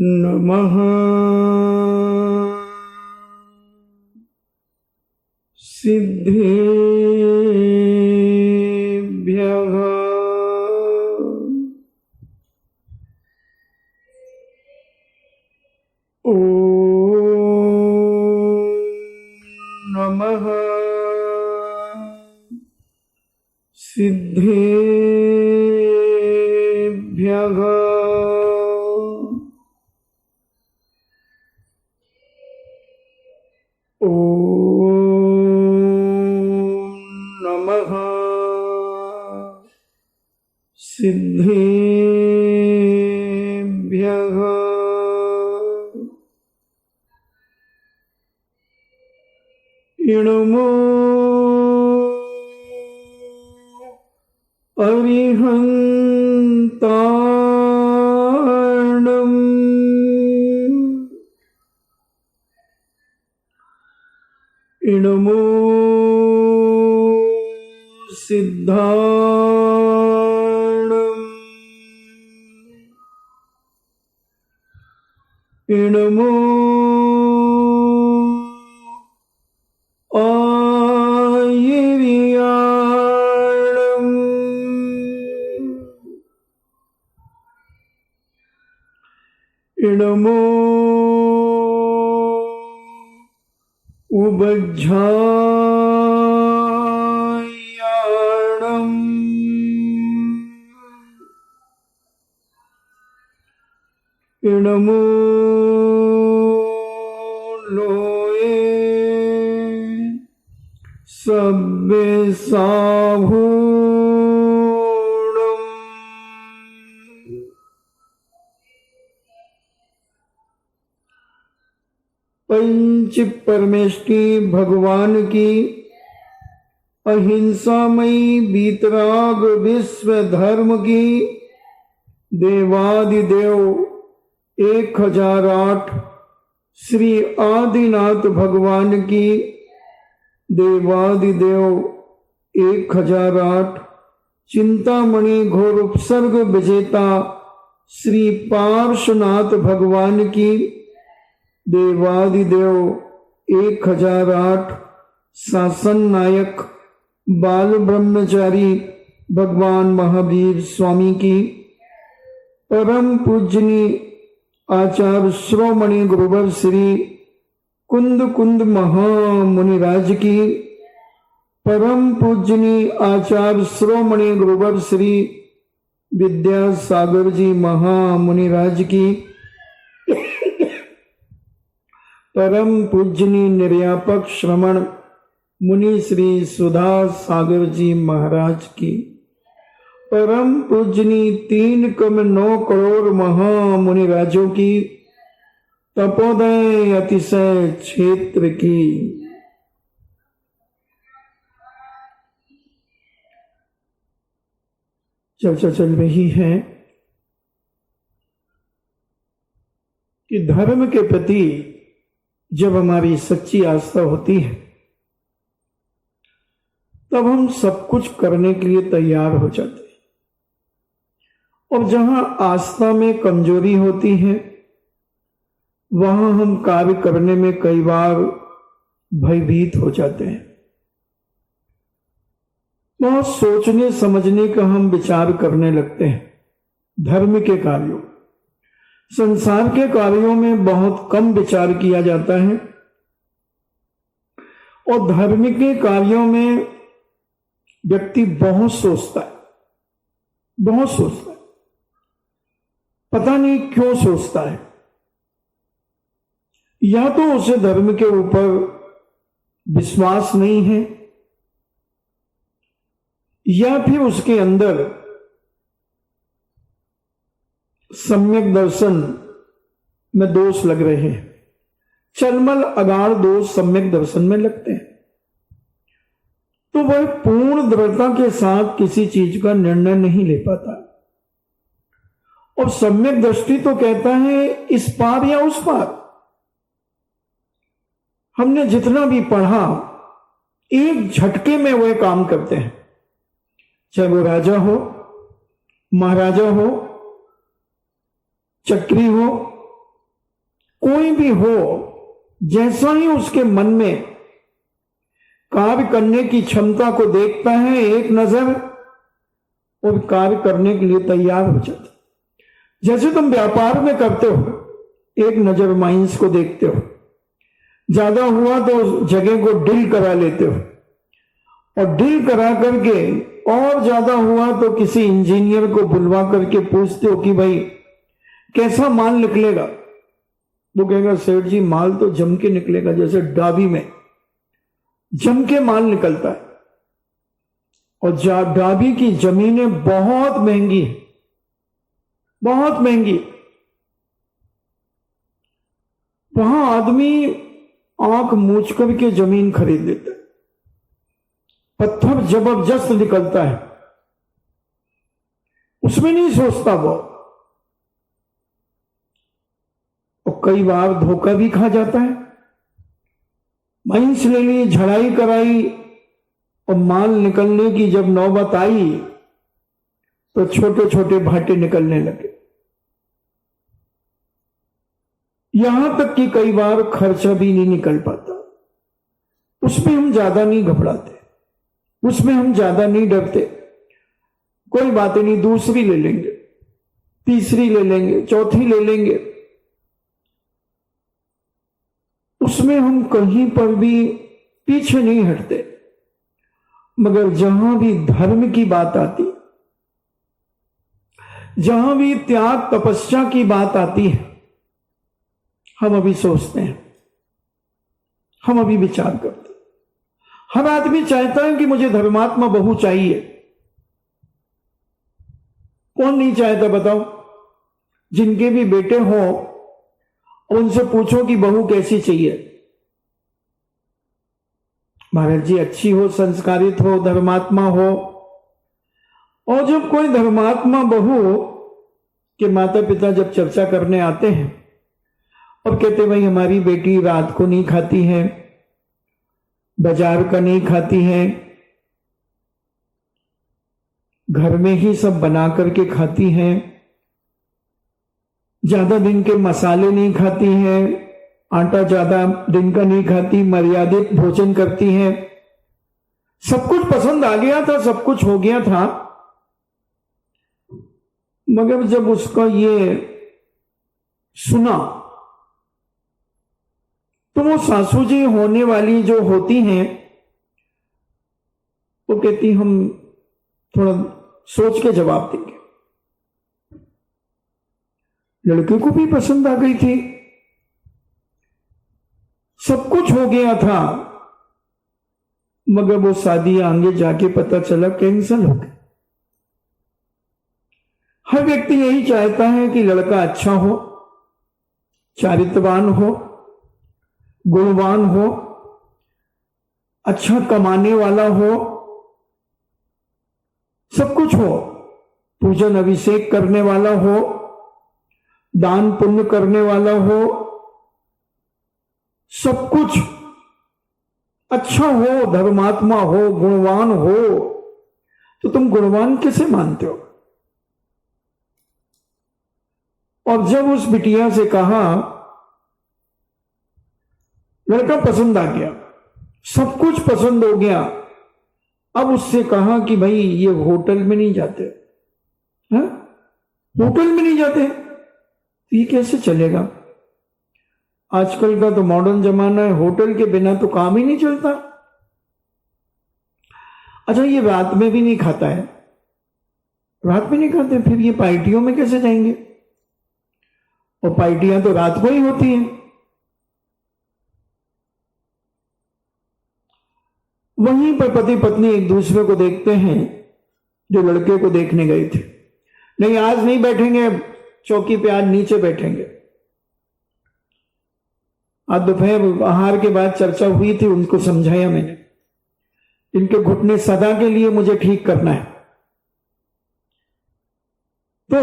नमः सिद्धेभ्यः ॐ नमः सिद्धेभ्यः ॐ नमः सिद्धेभ्यः इणमो अरिहन्ताणम् इणमो सिद्धाणम् इणमो आयर्याणम् इणमो उबज्झायाणम् इणमो लोये सब्बेसाभूणम् पंच परमेष्टि भगवान की अहिंसामयी वीतराग विश्व धर्म की देवादिदेव 1008 श्री आदिनाथ भगवान की देवादिदेव 1008 चिंतामणि घोर उपसर्ग विजेता श्री पार्श्वनाथ भगवान की देवादिदेव 1008 शासन नायक बाल ब्रह्मचारी भगवान महावीर स्वामी की परम पूजनी आचार्य श्रोमणि गुरुवर श्री कुंद कुंद महामुनिराज की परम पूजनी आचार्य श्रोमणि गुरुवर श्री विद्यासागर जी महामुनिराज की परम पूजनी निर्यापक श्रमण मुनि श्री सुधा सागर जी महाराज की परम पूजनी 3,9 करोड़ महामुनिराजों की तपोदय अतिशय क्षेत्र की चर्चा चल रही है कि धर्म के प्रति जब हमारी सच्ची आस्था होती है तब हम सब कुछ करने के लिए तैयार हो जाते हैं, और जहां आस्था में कमजोरी होती है वहां हम कार्य करने में कई बार भयभीत हो जाते हैं। बहुत सोचने समझने का हम विचार करने लगते हैं। धर्म के कार्यों, संसार के कार्यों में बहुत कम विचार किया जाता है, और धर्म के कार्यों में व्यक्ति बहुत सोचता है। पता नहीं क्यों सोचता है। या तो उसे धर्म के ऊपर विश्वास नहीं है, या फिर उसके अंदर सम्यक दर्शन में दोष लग रहे हैं। चलमल अगाड़ दोष सम्यक दर्शन में लगते हैं, तो वह पूर्ण दृढ़ता के साथ किसी चीज का निर्णय नहीं ले पाता। और सम्यक दृष्टि तो कहता है इस पार या उस पार। हमने जितना भी पढ़ा एक झटके में वह काम करते हैं, चाहे वो राजा हो, महाराजा हो, चक्री हो, कोई भी हो, जैसा ही उसके मन में कार्य करने की क्षमता को देखता है, एक नजर और कार्य करने के लिए तैयार हो जाता। जैसे तुम व्यापार में करते हो, एक नजर माइंस को देखते हो, ज्यादा हुआ तो जगह को डील करा लेते हो, और डील करा करके और ज्यादा हुआ तो किसी इंजीनियर को बुलवा करके पूछते हो कि भाई कैसा माल निकलेगा। वो कहेगा सेठ जी माल तो जम के निकलेगा, जैसे डाबी में जम के माल निकलता है। और डाबी की जमीनें बहुत महंगी है, बहुत महंगी। वहां आदमी आंख मूछ करके जमीन खरीद लेता है, पत्थर जबरदस्त निकलता है, उसमें नहीं सोचता वो। और कई बार धोखा भी खा जाता है। माइंस ले ली, झड़ाई कराई, और माल निकलने की जब नौबत आई तो छोटे छोटे भाटे निकलने लगे। यहां तक कि कई बार खर्चा भी नहीं निकल पाता। उसमें हम ज्यादा नहीं घबराते, उसमें हम ज्यादा नहीं डरते। कोई बात नहीं, दूसरी ले लेंगे, तीसरी ले लेंगे, चौथी ले लेंगे। उसमें हम कहीं पर भी पीछे नहीं हटते। मगर जहां भी धर्म की बात आती, जहां भी त्याग तपस्या की बात आती है, हम अभी सोचते हैं, हम अभी विचार करते हैं। हर आदमी चाहता है कि मुझे धर्मात्मा बहू चाहिए। कौन नहीं चाहता बताओ? जिनके भी बेटे हो उनसे पूछो कि बहू कैसी चाहिए। महाराज जी अच्छी हो, संस्कारित हो, धर्मात्मा हो। और जब कोई धर्मात्मा बहू के माता पिता जब चर्चा करने आते हैं और कहते भाई हमारी बेटी रात को नहीं खाती है, बाजार का नहीं खाती है, घर में ही सब बना करके खाती है, ज्यादा दिन के मसाले नहीं खाती है, आटा ज्यादा दिन का नहीं खाती, मर्यादित भोजन करती है। सब कुछ पसंद आ गया था, सब कुछ हो गया था। मगर जब उसका ये सुना तो वो सासू जी होने वाली जो होती हैं वो कहती हम थोड़ा सोच के जवाब देंगे। लड़के को भी पसंद आ गई थी, सब कुछ हो गया था, मगर वो शादी आगे जाके पता चला कैंसिल हो गई। हर व्यक्ति यही चाहता है कि लड़का अच्छा हो, चारित्रवान हो, गुणवान हो, अच्छा कमाने वाला हो, सब कुछ हो, पूजन अभिषेक करने वाला हो, दान पुण्य करने वाला हो, सब कुछ अच्छा हो, धर्मात्मा हो, गुणवान हो। तो तुम गुणवान कैसे मानते हो? और जब उस बिटिया से कहा, लड़का पसंद आ गया, सब कुछ पसंद हो गया, अब उससे कहा कि भाई ये होटल में नहीं जाते, है? होटल में नहीं जाते तो ये कैसे चलेगा? आजकल का तो मॉडर्न जमाना है, होटल के बिना तो काम ही नहीं चलता। अच्छा ये रात में भी नहीं खाता है, रात में नहीं खाते, फिर ये पार्टियों में कैसे जाएंगे? और पार्टियां तो रात को ही होती हैं। वहीं पर पति पत्नी एक दूसरे को देखते हैं, जो लड़के को देखने गए थे। नहीं आज नहीं बैठेंगे चौकी पे, आज नीचे बैठेंगे। आज दोपहर आहार के बाद चर्चा हुई थी, उनको समझाया मैंने, इनके घुटने सदा के लिए मुझे ठीक करना है। तो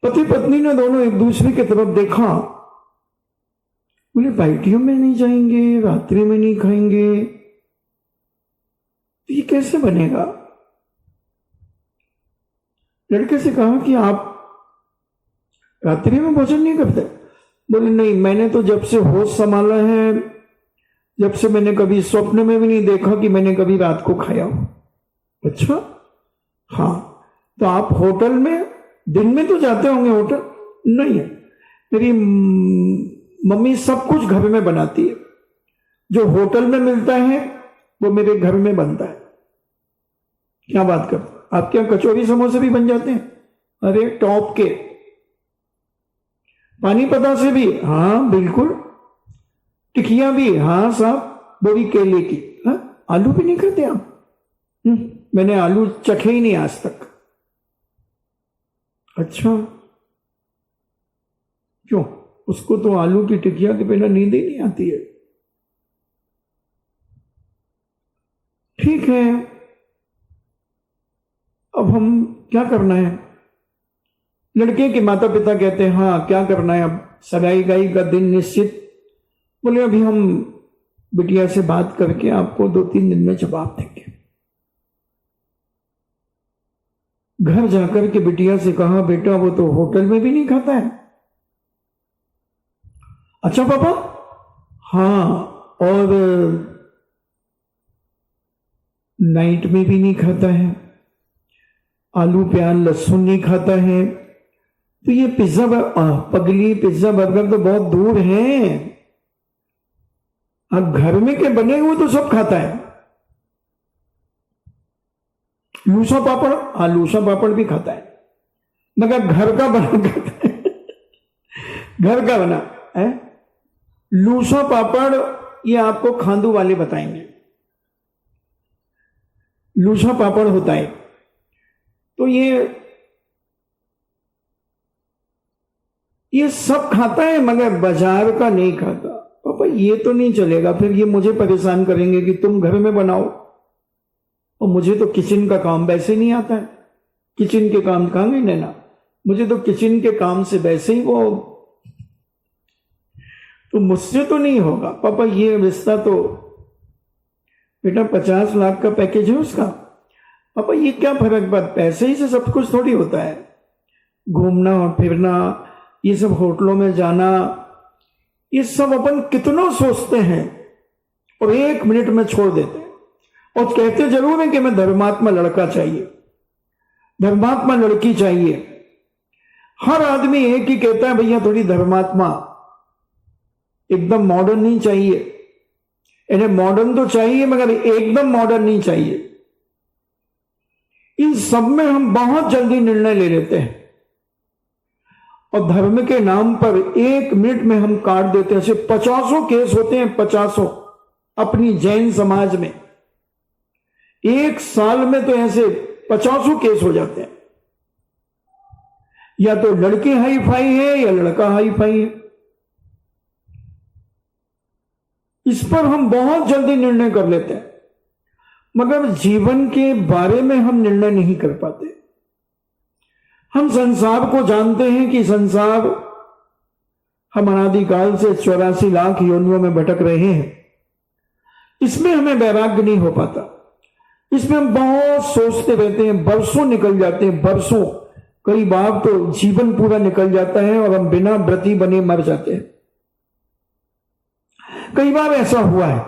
पति पत्नी ने दोनों एक दूसरे की तरफ देखा, बोले पार्टियों में नहीं जाएंगे, रात्रि में नहीं खाएंगे, ये कैसे बनेगा? लड़के से कहा कि आप रात्रि में भोजन नहीं करते? बोले नहीं, मैंने तो जब से होश संभाला है, जब से मैंने कभी स्वप्न में भी नहीं देखा कि मैंने कभी रात को खाया हो। अच्छा, हाँ, तो आप होटल में दिन में तो जाते होंगे होटल? नहीं, मेरी मम्मी सब कुछ घर में बनाती है, जो होटल में मिलता है वो मेरे घर में बनता है। क्या बात कर, आपके यहाँ कचौरी समोसे भी बन जाते हैं? अरे टॉप के। पानी पता से भी? हाँ बिल्कुल। टिकिया भी? हाँ साहब, वो भी केले की। हाँ, आलू भी नहीं खाते आप? मैंने आलू चखे ही नहीं आज तक। अच्छा, क्यों? उसको तो आलू की टिकिया के बिना नींद ही नहीं आती है। ठीक है, अब हम क्या करना है? लड़के के माता पिता कहते हैं हाँ क्या करना है, अब सगाई गाई का दिन निश्चित। बोले अभी हम बिटिया से बात करके आपको 2-3 दिन में जवाब देंगे। घर जाकर के बिटिया से कहा बेटा वो तो होटल में भी नहीं खाता है। अच्छा पापा? हाँ, और नाइट में भी नहीं खाता है, आलू प्याज लहसुन नहीं खाता है। तो ये पिज्जा पगली, पिज्जा बर्गर तो बहुत दूर है, अब घर में के बने हुए तो सब खाता है। लूसा पापड़? हाँ, लूसा पापड़ भी खाता है, मगर घर का बना खाता है। घर का बना है। लूसा पापड़ ये आपको खांदू वाले बताएंगे, लूसा पापड़ होता है। तो ये सब खाता है मगर बाजार का नहीं खाता। पापा ये तो नहीं चलेगा, फिर ये मुझे परेशान करेंगे कि तुम घर में बनाओ, और मुझे तो किचन का काम वैसे नहीं आता है। किचन के काम कहाँ गए नैना, मुझे तो किचन के काम से वैसे ही वो, तो मुझसे तो नहीं होगा। पापा ये रिश्ता तो, बेटा 50 लाख का पैकेज है उसका। पापा ये क्या फर्क पड़ता, पैसे ही से सब कुछ थोड़ी होता है। घूमना और फिरना, ये सब होटलों में जाना, ये सब अपन कितना सोचते हैं और 1 मिनट में छोड़ देते हैं। और कहते जरूर है कि मैं धर्मात्मा लड़का चाहिए, धर्मात्मा लड़की चाहिए। हर आदमी एक ही कहता है भैया थोड़ी धर्मात्मा, एकदम मॉडर्न नहीं चाहिए। इन्हें मॉडर्न तो चाहिए मगर एकदम मॉडर्न नहीं चाहिए। इन सब में हम बहुत जल्दी निर्णय ले लेते हैं और धर्म के नाम पर 1 मिनट में हम काट देते हैं। सिर्फ 50 केस होते हैं, 50 अपनी जैन समाज में। 1 साल में तो ऐसे 50 केस हो जाते हैं। या तो लड़की हाई फाई है या लड़का हाई फाई है। इस पर हम बहुत जल्दी निर्णय कर लेते हैं मगर जीवन के बारे में हम निर्णय नहीं कर पाते। हम संसार को जानते हैं कि संसार हम अनादिकाल से 84 लाख योनियों में भटक रहे हैं। इसमें हमें वैराग्य नहीं हो पाता। इसमें हम बहुत सोचते रहते हैं, बरसों निकल जाते हैं, बरसों, कई बार तो जीवन पूरा निकल जाता है और हम बिना व्रती बने मर जाते हैं। कई बार ऐसा हुआ है।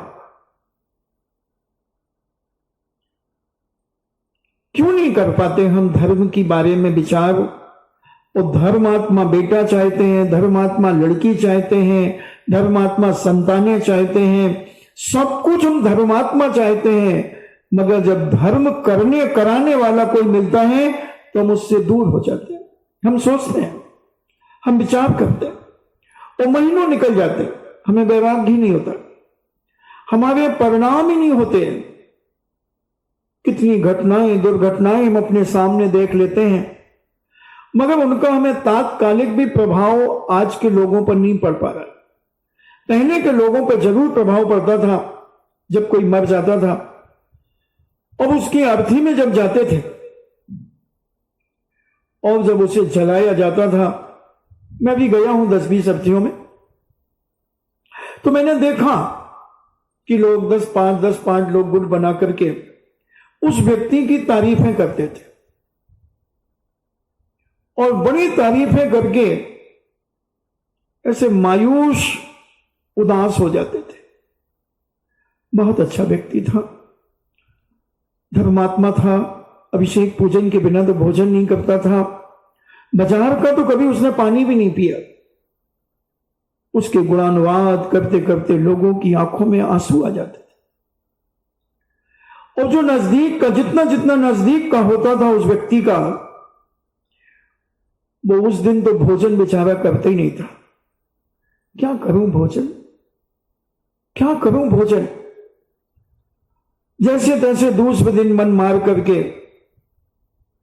क्यों नहीं कर पाते हम धर्म की बारे में विचार? और धर्मात्मा बेटा चाहते हैं, धर्मात्मा लड़की चाहते हैं, धर्मात्मा संतानें चाहते हैं, सब कुछ हम धर्मात्मा चाहते हैं। मगर जब धर्म करने कराने वाला कोई मिलता है तो हम उससे दूर हो जाते हैं। हम सोचते हैं, हम विचार करते हैं और महीनों निकल जाते हैं, हमें वैराग्य ही नहीं होता, हमारे परिणाम ही नहीं होते। कितनी घटनाएं, दुर्घटनाएं हम अपने सामने देख लेते हैं मगर उनका हमें तात्कालिक भी प्रभाव आज के लोगों पर नहीं पड़ पा रहा। पहले के लोगों पर जरूर प्रभाव पड़ता था। जब कोई मर जाता था और उसकी अर्थी में जब जाते थे और जब उसे जलाया जाता था, मैं भी गया हूं 10-20 अर्थियों में, तो मैंने देखा कि लोग 10-5 लोग गुट बना करके उस व्यक्ति की तारीफें करते थे। और बड़ी तारीफें करके ऐसे मायूस उदास हो जाते थे। बहुत अच्छा व्यक्ति था, धर्मात्मा था, अभिषेक पूजन के बिना तो भोजन नहीं करता था, बाजार का तो कभी उसने पानी भी नहीं पिया। उसके गुणानुवाद करते करते लोगों की आंखों में आंसू आ जाते थे। और जो नजदीक का जितना जितना नजदीक का होता था उस व्यक्ति का, वो उस दिन तो भोजन बेचारा करते ही नहीं था। क्या करूं भोजन, क्या करूं भोजन, जैसे तैसे दूसरे दिन मन मार करके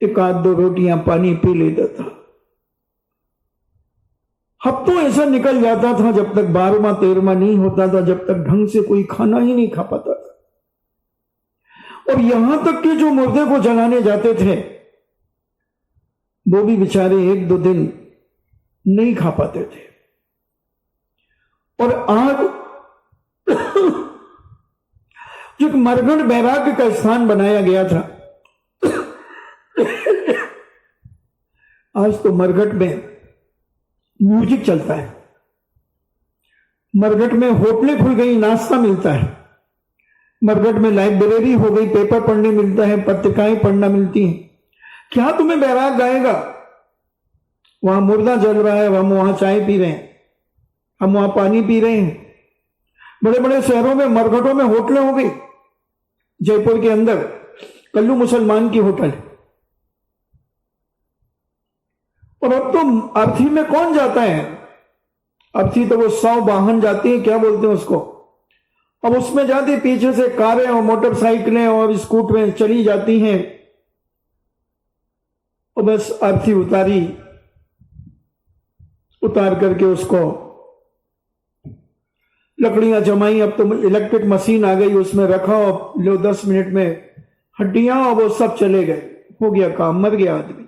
एक आध दो रोटियां पानी पी लेता था। हफ्तों ऐसा निकल जाता था जब तक 12वां 13वां नहीं होता था, जब तक ढंग से कोई खाना ही नहीं खा पाता था। और यहां तक कि जो मुर्दे को जलाने जाते थे वो भी बेचारे 1-2 दिन नहीं खा पाते थे। और आज जो मरघट बैराग्य का स्थान बनाया गया था, आज तो मरघट में म्यूजिक चलता है, मरघट में होटलें खुल गई, नाश्ता मिलता है, मरघट में लाइब्रेरी हो गई, पेपर पढ़ने मिलता है, पत्रिकाएं पढ़ना मिलती हैं। क्या तुम्हें बैराग आएगा? वहां मुर्दा जल रहा है, हम वहां चाय पी रहे हैं, हम वहां पानी पी रहे हैं। बड़े बड़े शहरों में मरघटों में होटलें हो गई। जयपुर के अंदर कल्लू मुसलमान की होटल, और अब तो अर्थी में कौन जाता है? अर्थी तो वो 100 वाहन जाती है, क्या बोलते हैं उसको, अब उसमें जाती पीछे से कारें और मोटरसाइकिलें और स्कूटरें चली जाती हैं, और बस अर्थी उतार करके उसको लकड़ियां जमाई। अब तो इलेक्ट्रिक मशीन आ गई, उसमें रखा और लो 10 मिनट में हड्डियां और वो सब चले गए, हो गया काम, मर गया आदमी।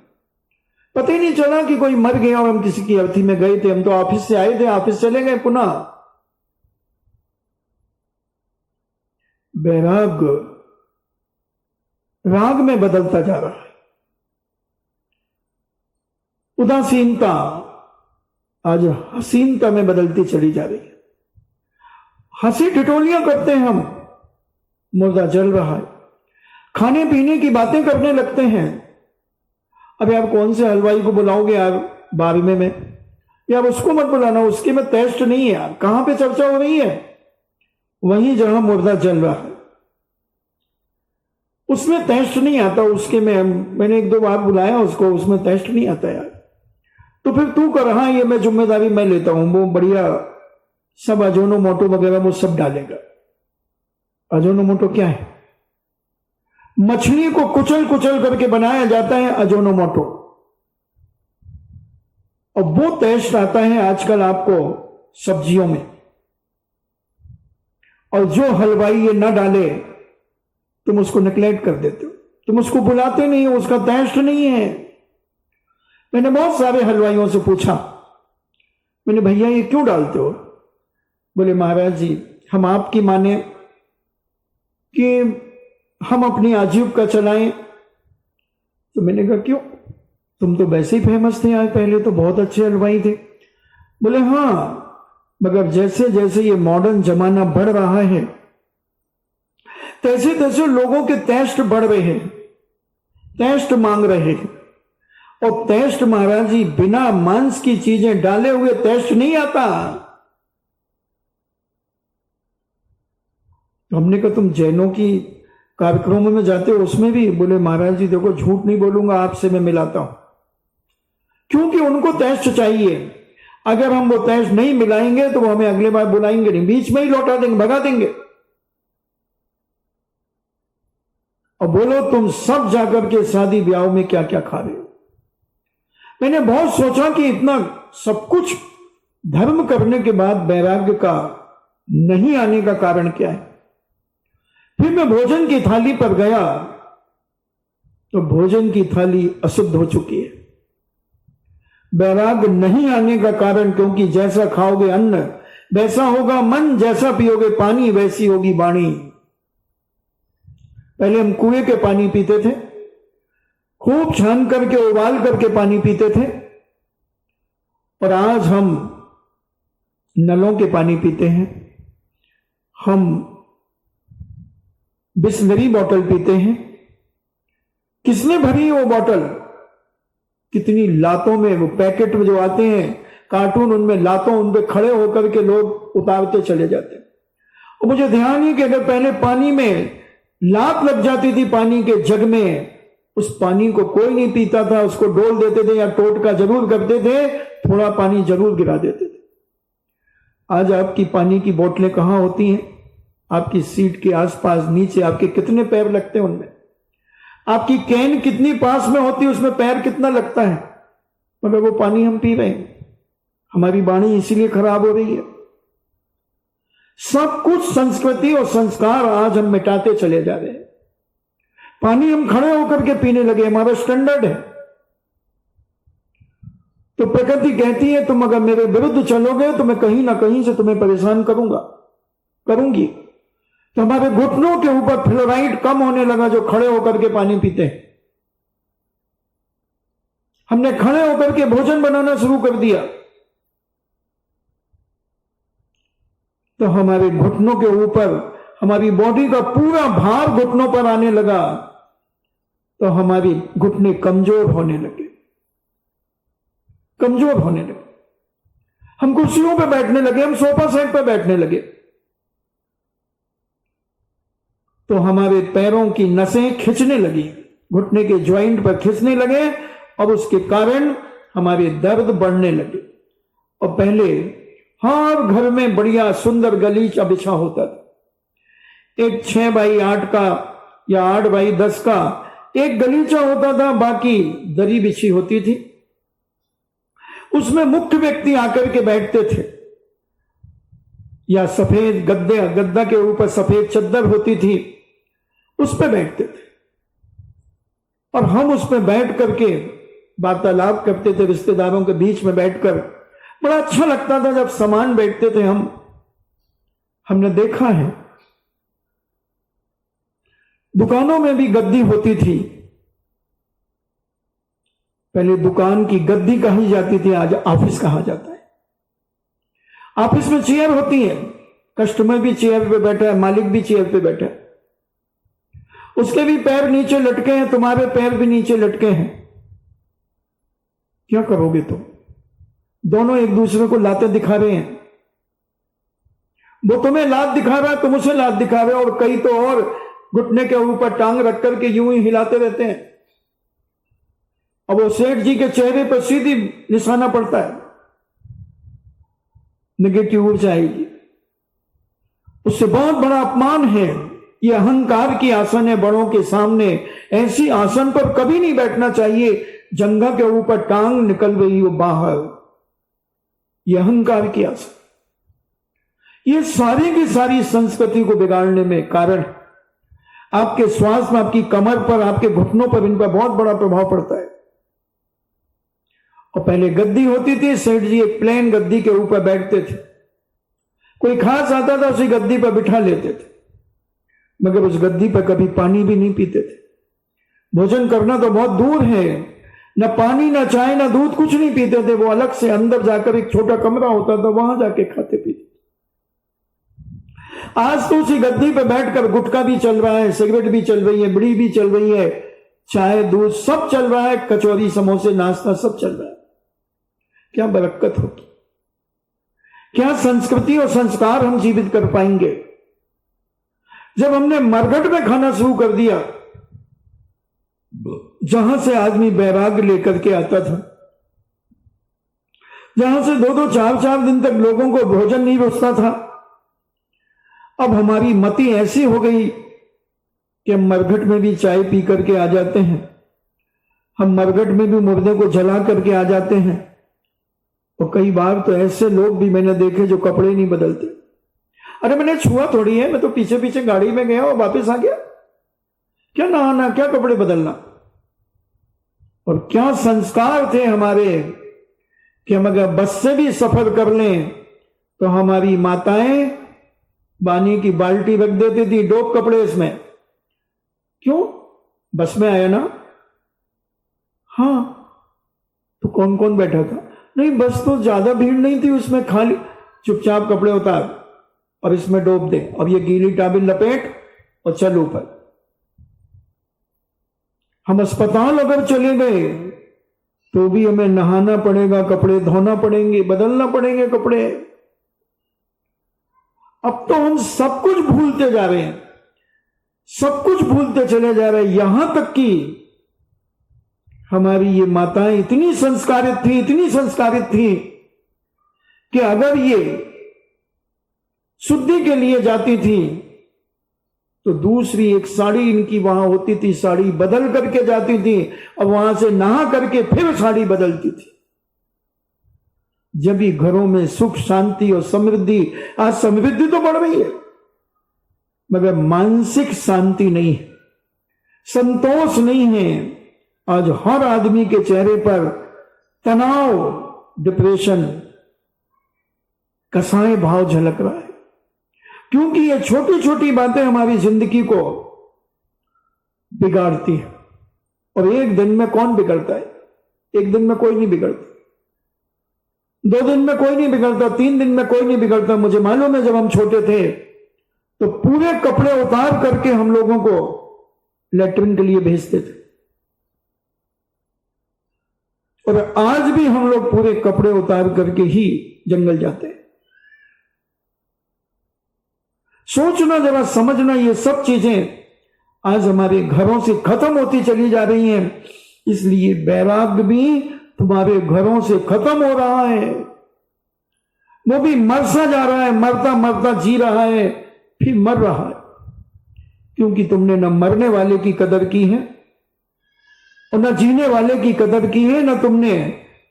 पता ही नहीं चला कि कोई मर गया और हम किसी की अर्थी में गए थे। हम तो ऑफिस से आए थे, ऑफिस चले गए पुनः। बैराग राग में बदलता जा रहा है। उदासीनता आज हसीनता में बदलती चली जा रही है। हंसी ठिठोलियां करते हैं हम, मुर्दा जल रहा है, खाने पीने की बातें करने लगते हैं। अभी आप कौन से हलवाई को बुलाओगे यार 12वें में, यार उसको मत बुलाना, उसके में टेस्ट नहीं है यार। कहां पे चर्चा हो रही है? वहीं जहां मुर्दा जल रहा है, उसमें टेस्ट नहीं आता। उसके में मैंने 1-2 बार बुलाया उसको, उसमें टेस्ट नहीं आता यार। तो फिर तू कर, हाँ ये मैं जिम्मेदारी मैं लेता हूं, वो बढ़िया सब अजोनोमोटो वगैरह वो सब डालेगा। अजोनोमोटो क्या है? मछली को कुचल कुचल करके बनाया जाता है अजोनोमोटो, और वो टेस्ट आता है आजकल आपको सब्जियों में। और जो हलवाई ये न डाले तुम उसको निग्लेक्ट कर देते हो, तुम उसको बुलाते नहीं हो, उसका टेस्ट नहीं है। मैंने बहुत सारे हलवाइयों से पूछा, मैंने भैया ये क्यों डालते हो? बोले महाराज जी हम आपकी माने कि हम अपनी आजीविका चलाएं। तो मैंने कहा क्यों, तुम तो वैसे ही फेमस थे, आज पहले तो बहुत अच्छे हलवाई थे। बोले हाँ, मगर जैसे जैसे ये मॉडर्न जमाना बढ़ रहा है तैसे तैसे लोगों के टेस्ट बढ़ रहे हैं, टेस्ट मांग रहे हैं। और टेस्ट महाराज जी बिना मांस की चीजें डाले हुए टेस्ट नहीं आता। हमने कहा तुम जैनों की कार्यक्रमों में जाते हो उसमें भी? बोले महाराज जी देखो झूठ नहीं बोलूंगा आपसे, मैं मिलाता हूं, क्योंकि उनको टेस्ट चाहिए। अगर हम वो टेस्ट नहीं मिलाएंगे तो वो हमें अगले बार बुलाएंगे नहीं, बीच में ही लौटा देंगे, भगा देंगे। और बोलो तुम सब जाकर के शादी ब्याह में क्या क्या खा रहे हो। मैंने बहुत सोचा कि इतना सब कुछ धर्म करने के बाद वैराग्य का नहीं आने का कारण क्या है। फिर मैं भोजन की थाली पर गया तो भोजन की थाली अशुद्ध हो चुकी है। वैराग्य नहीं आने का कारण, क्योंकि जैसा खाओगे अन्न वैसा होगा मन, जैसा पियोगे पानी वैसी होगी वाणी। पहले हम कुएं के पानी पीते थे, खूब छान करके उबाल करके पानी पीते थे, और आज हम नलों के पानी पीते हैं, हम बिस्लरी बोतल पीते हैं। किसने भरी वो बोतल? कितनी लातों में, वो पैकेट में जो आते हैं कार्टून, उनमें लातों, उन पे खड़े होकर के लोग उतारते चले जाते हैं। और मुझे ध्यान ही कि अगर पहले पानी में लात लग जाती थी, पानी के जग में, उस पानी को कोई नहीं पीता था, उसको डोल देते थे या टोटका जरूर करते थे, थोड़ा पानी जरूर गिरा देते थे। आज आपकी पानी की बोतलें कहां होती हैं? आपकी सीट के आसपास, नीचे आपके कितने पैर लगते हैं उनमें? आपकी कैन कितनी पास में होती है, उसमें पैर कितना लगता है? मगर वो पानी हम पी रहे हैं। हमारी वाणी इसीलिए खराब हो रही है। सब कुछ संस्कृति और संस्कार आज हम मिटाते चले जा रहे हैं। पानी हम खड़े होकर के पीने लगे, हमारा स्टैंडर्ड है। तो प्रकृति कहती है तुम अगर मेरे विरुद्ध चलोगे तो मैं कहीं ना कहीं से तुम्हें परेशान करूंगी। तो हमारे घुटनों के ऊपर फ्लोराइड कम होने लगा जो खड़े होकर के पानी पीते हैं। हमने खड़े होकर के भोजन बनाना शुरू कर दिया तो हमारे घुटनों के ऊपर, हमारी बॉडी का पूरा भार घुटनों पर आने लगा, तो हमारी घुटने कमजोर होने लगे। हम कुर्सियों पर बैठने लगे, हम सोफा सेट पर बैठने लगे, तो हमारे पैरों की नसें खिंचने लगी, घुटने के ज्वाइंट पर खिंचने लगे, और उसके कारण हमारे दर्द बढ़ने लगे। और पहले हर घर में बढ़िया सुंदर गलीचा बिछा होता था। एक 6x8 का या 8x10 का एक गलीचा होता था, बाकी दरी बिछी होती थी। उसमें मुख्य व्यक्ति आकर के बैठते थे, या सफेद गद्दा के ऊपर सफेद चद्दर होती थी, उस पर बैठते थे। और हम उस पर बैठ करके वार्तालाप करते थे, रिश्तेदारों के बीच में बैठकर। बड़ा अच्छा लगता था जब समान बैठते थे। हमने देखा है दुकानों में भी गद्दी होती थी। पहले दुकान की गद्दी कही जाती थी, आज ऑफिस कहा जाता है। ऑफिस में चेयर होती है, कस्टमर भी चेयर पे बैठा है, मालिक भी चेयर पे बैठा है, उसके भी पैर नीचे लटके हैं, तुम्हारे पैर भी नीचे लटके हैं। क्या करोगे तुम? दोनों एक दूसरे को लातें दिखा रहे हैं। वो तुम्हें लात दिखा रहा है, तुम उसे लात दिखा रहे हो, और कई तो और घुटने के ऊपर टांग रख करके यूं ही हिलाते रहते हैं। अब वो सेठ जी के चेहरे पर सीधी निशाना पड़ता है, नेगेटिव ऊर्जा आएगी। उससे बहुत बड़ा अपमान है। ये अहंकार की आसन है बड़ों के सामने। ऐसी आसन पर कभी नहीं बैठना चाहिए। जंघा के ऊपर टांग निकल रही हो बाहर, ये अहंकार की आसन। ये सारी की सारी संस्कृति को बिगाड़ने में कारण, आपके श्वास में, आपकी कमर पर, आपके घुटनों पर, इन पर बहुत बड़ा प्रभाव पड़ता है। और पहले गद्दी होती थी, सेठ जी एक प्लेन गद्दी के ऊपर बैठते थे, कोई खास आता था उसी गद्दी पर बिठा लेते थे, मगर उस गद्दी पर कभी पानी भी नहीं पीते थे। भोजन करना तो बहुत दूर है, न पानी, न चाय, न दूध, कुछ नहीं पीते थे। वो अलग से अंदर जाकर एक छोटा कमरा होता था, वहां जाके खाते पीते। आज तो उसी गद्दी पर बैठकर गुटखा भी चल रहा है, सिगरेट भी चल रही है, बीड़ी भी चल रही है, चाय दूध सब चल रहा है, कचौरी समोसे नाश्ता सब चल रहा है। क्या बरकत होगी? क्या संस्कृति और संस्कार हम जीवित कर पाएंगे? जब हमने मरघट में खाना शुरू कर दिया, जहां से आदमी बैराग लेकर के आता था, जहां से 2-2, 4-4 दिन तक लोगों को भोजन नहीं रुचता था, अब हमारी मति ऐसी हो गई कि हम मरघट में भी चाय पी करके आ जाते हैं, हम मरघट में भी मुर्दे को जला करके आ जाते हैं। और कई बार तो ऐसे लोग भी मैंने देखे जो कपड़े नहीं बदलते। अरे मैंने छुआ थोड़ी है, मैं तो पीछे पीछे गाड़ी में गया और वापस आ गया। क्या नहाना, क्या कपड़े बदलना? और क्या संस्कार थे हमारे कि हम अगर बस से भी सफर कर लें तो हमारी माताएं पानी की बाल्टी रख देती थी, डोब कपड़े इसमें। क्यों? बस में आया ना। हाँ, तो कौन कौन बैठा था? नहीं बस तो ज्यादा भीड़ नहीं थी उसमें, खाली चुपचाप कपड़े उतार और इसमें डोब दे, अब ये गीली टॉवेल लपेट और चल ऊपर। हम अस्पताल अगर चले गए तो भी हमें नहाना पड़ेगा, कपड़े धोना पड़ेंगे, बदलना पड़ेंगे कपड़े। अब तो हम सब कुछ भूलते जा रहे हैं, सब कुछ भूलते चले जा रहे हैं। यहां तक कि हमारी ये माताएं इतनी संस्कारित थी, इतनी संस्कारित थी कि अगर ये शुद्धि के लिए जाती थी तो दूसरी एक साड़ी इनकी वहां होती थी, साड़ी बदल करके जाती थी और वहां से नहा करके फिर साड़ी बदलती थी। जब भी घरों में सुख शांति और समृद्धि, आज समृद्धि तो बढ़ रही है मगर मानसिक शांति नहीं है, संतोष नहीं है। आज हर आदमी के चेहरे पर तनाव, डिप्रेशन, कसाय भाव झलक रहा है, क्योंकि ये छोटी छोटी बातें हमारी जिंदगी को बिगाड़ती है। और एक दिन में कौन बिगड़ता है? एक दिन में कोई नहीं बिगड़ता, 2 दिन में कोई नहीं बिगड़ता, 3 दिन में कोई नहीं बिगड़ता। मुझे मालूम है जब हम छोटे थे तो पूरे कपड़े उतार करके हम लोगों को लेटरिन के लिए भेजते थे, और आज भी हम लोग पूरे कपड़े उतार करके ही जंगल जाते हैं। सोचना जरा, समझना, ये सब चीजें आज हमारे घरों से खत्म होती चली जा रही हैं। इसलिए वैराग्य भी तुम्हारे घरों से खत्म हो रहा है, वो भी मरसा जा रहा है, मरता मरता जी रहा है, फिर मर रहा है, क्योंकि तुमने न मरने वाले की कदर की है और न जीने वाले की कदर की है, न तुमने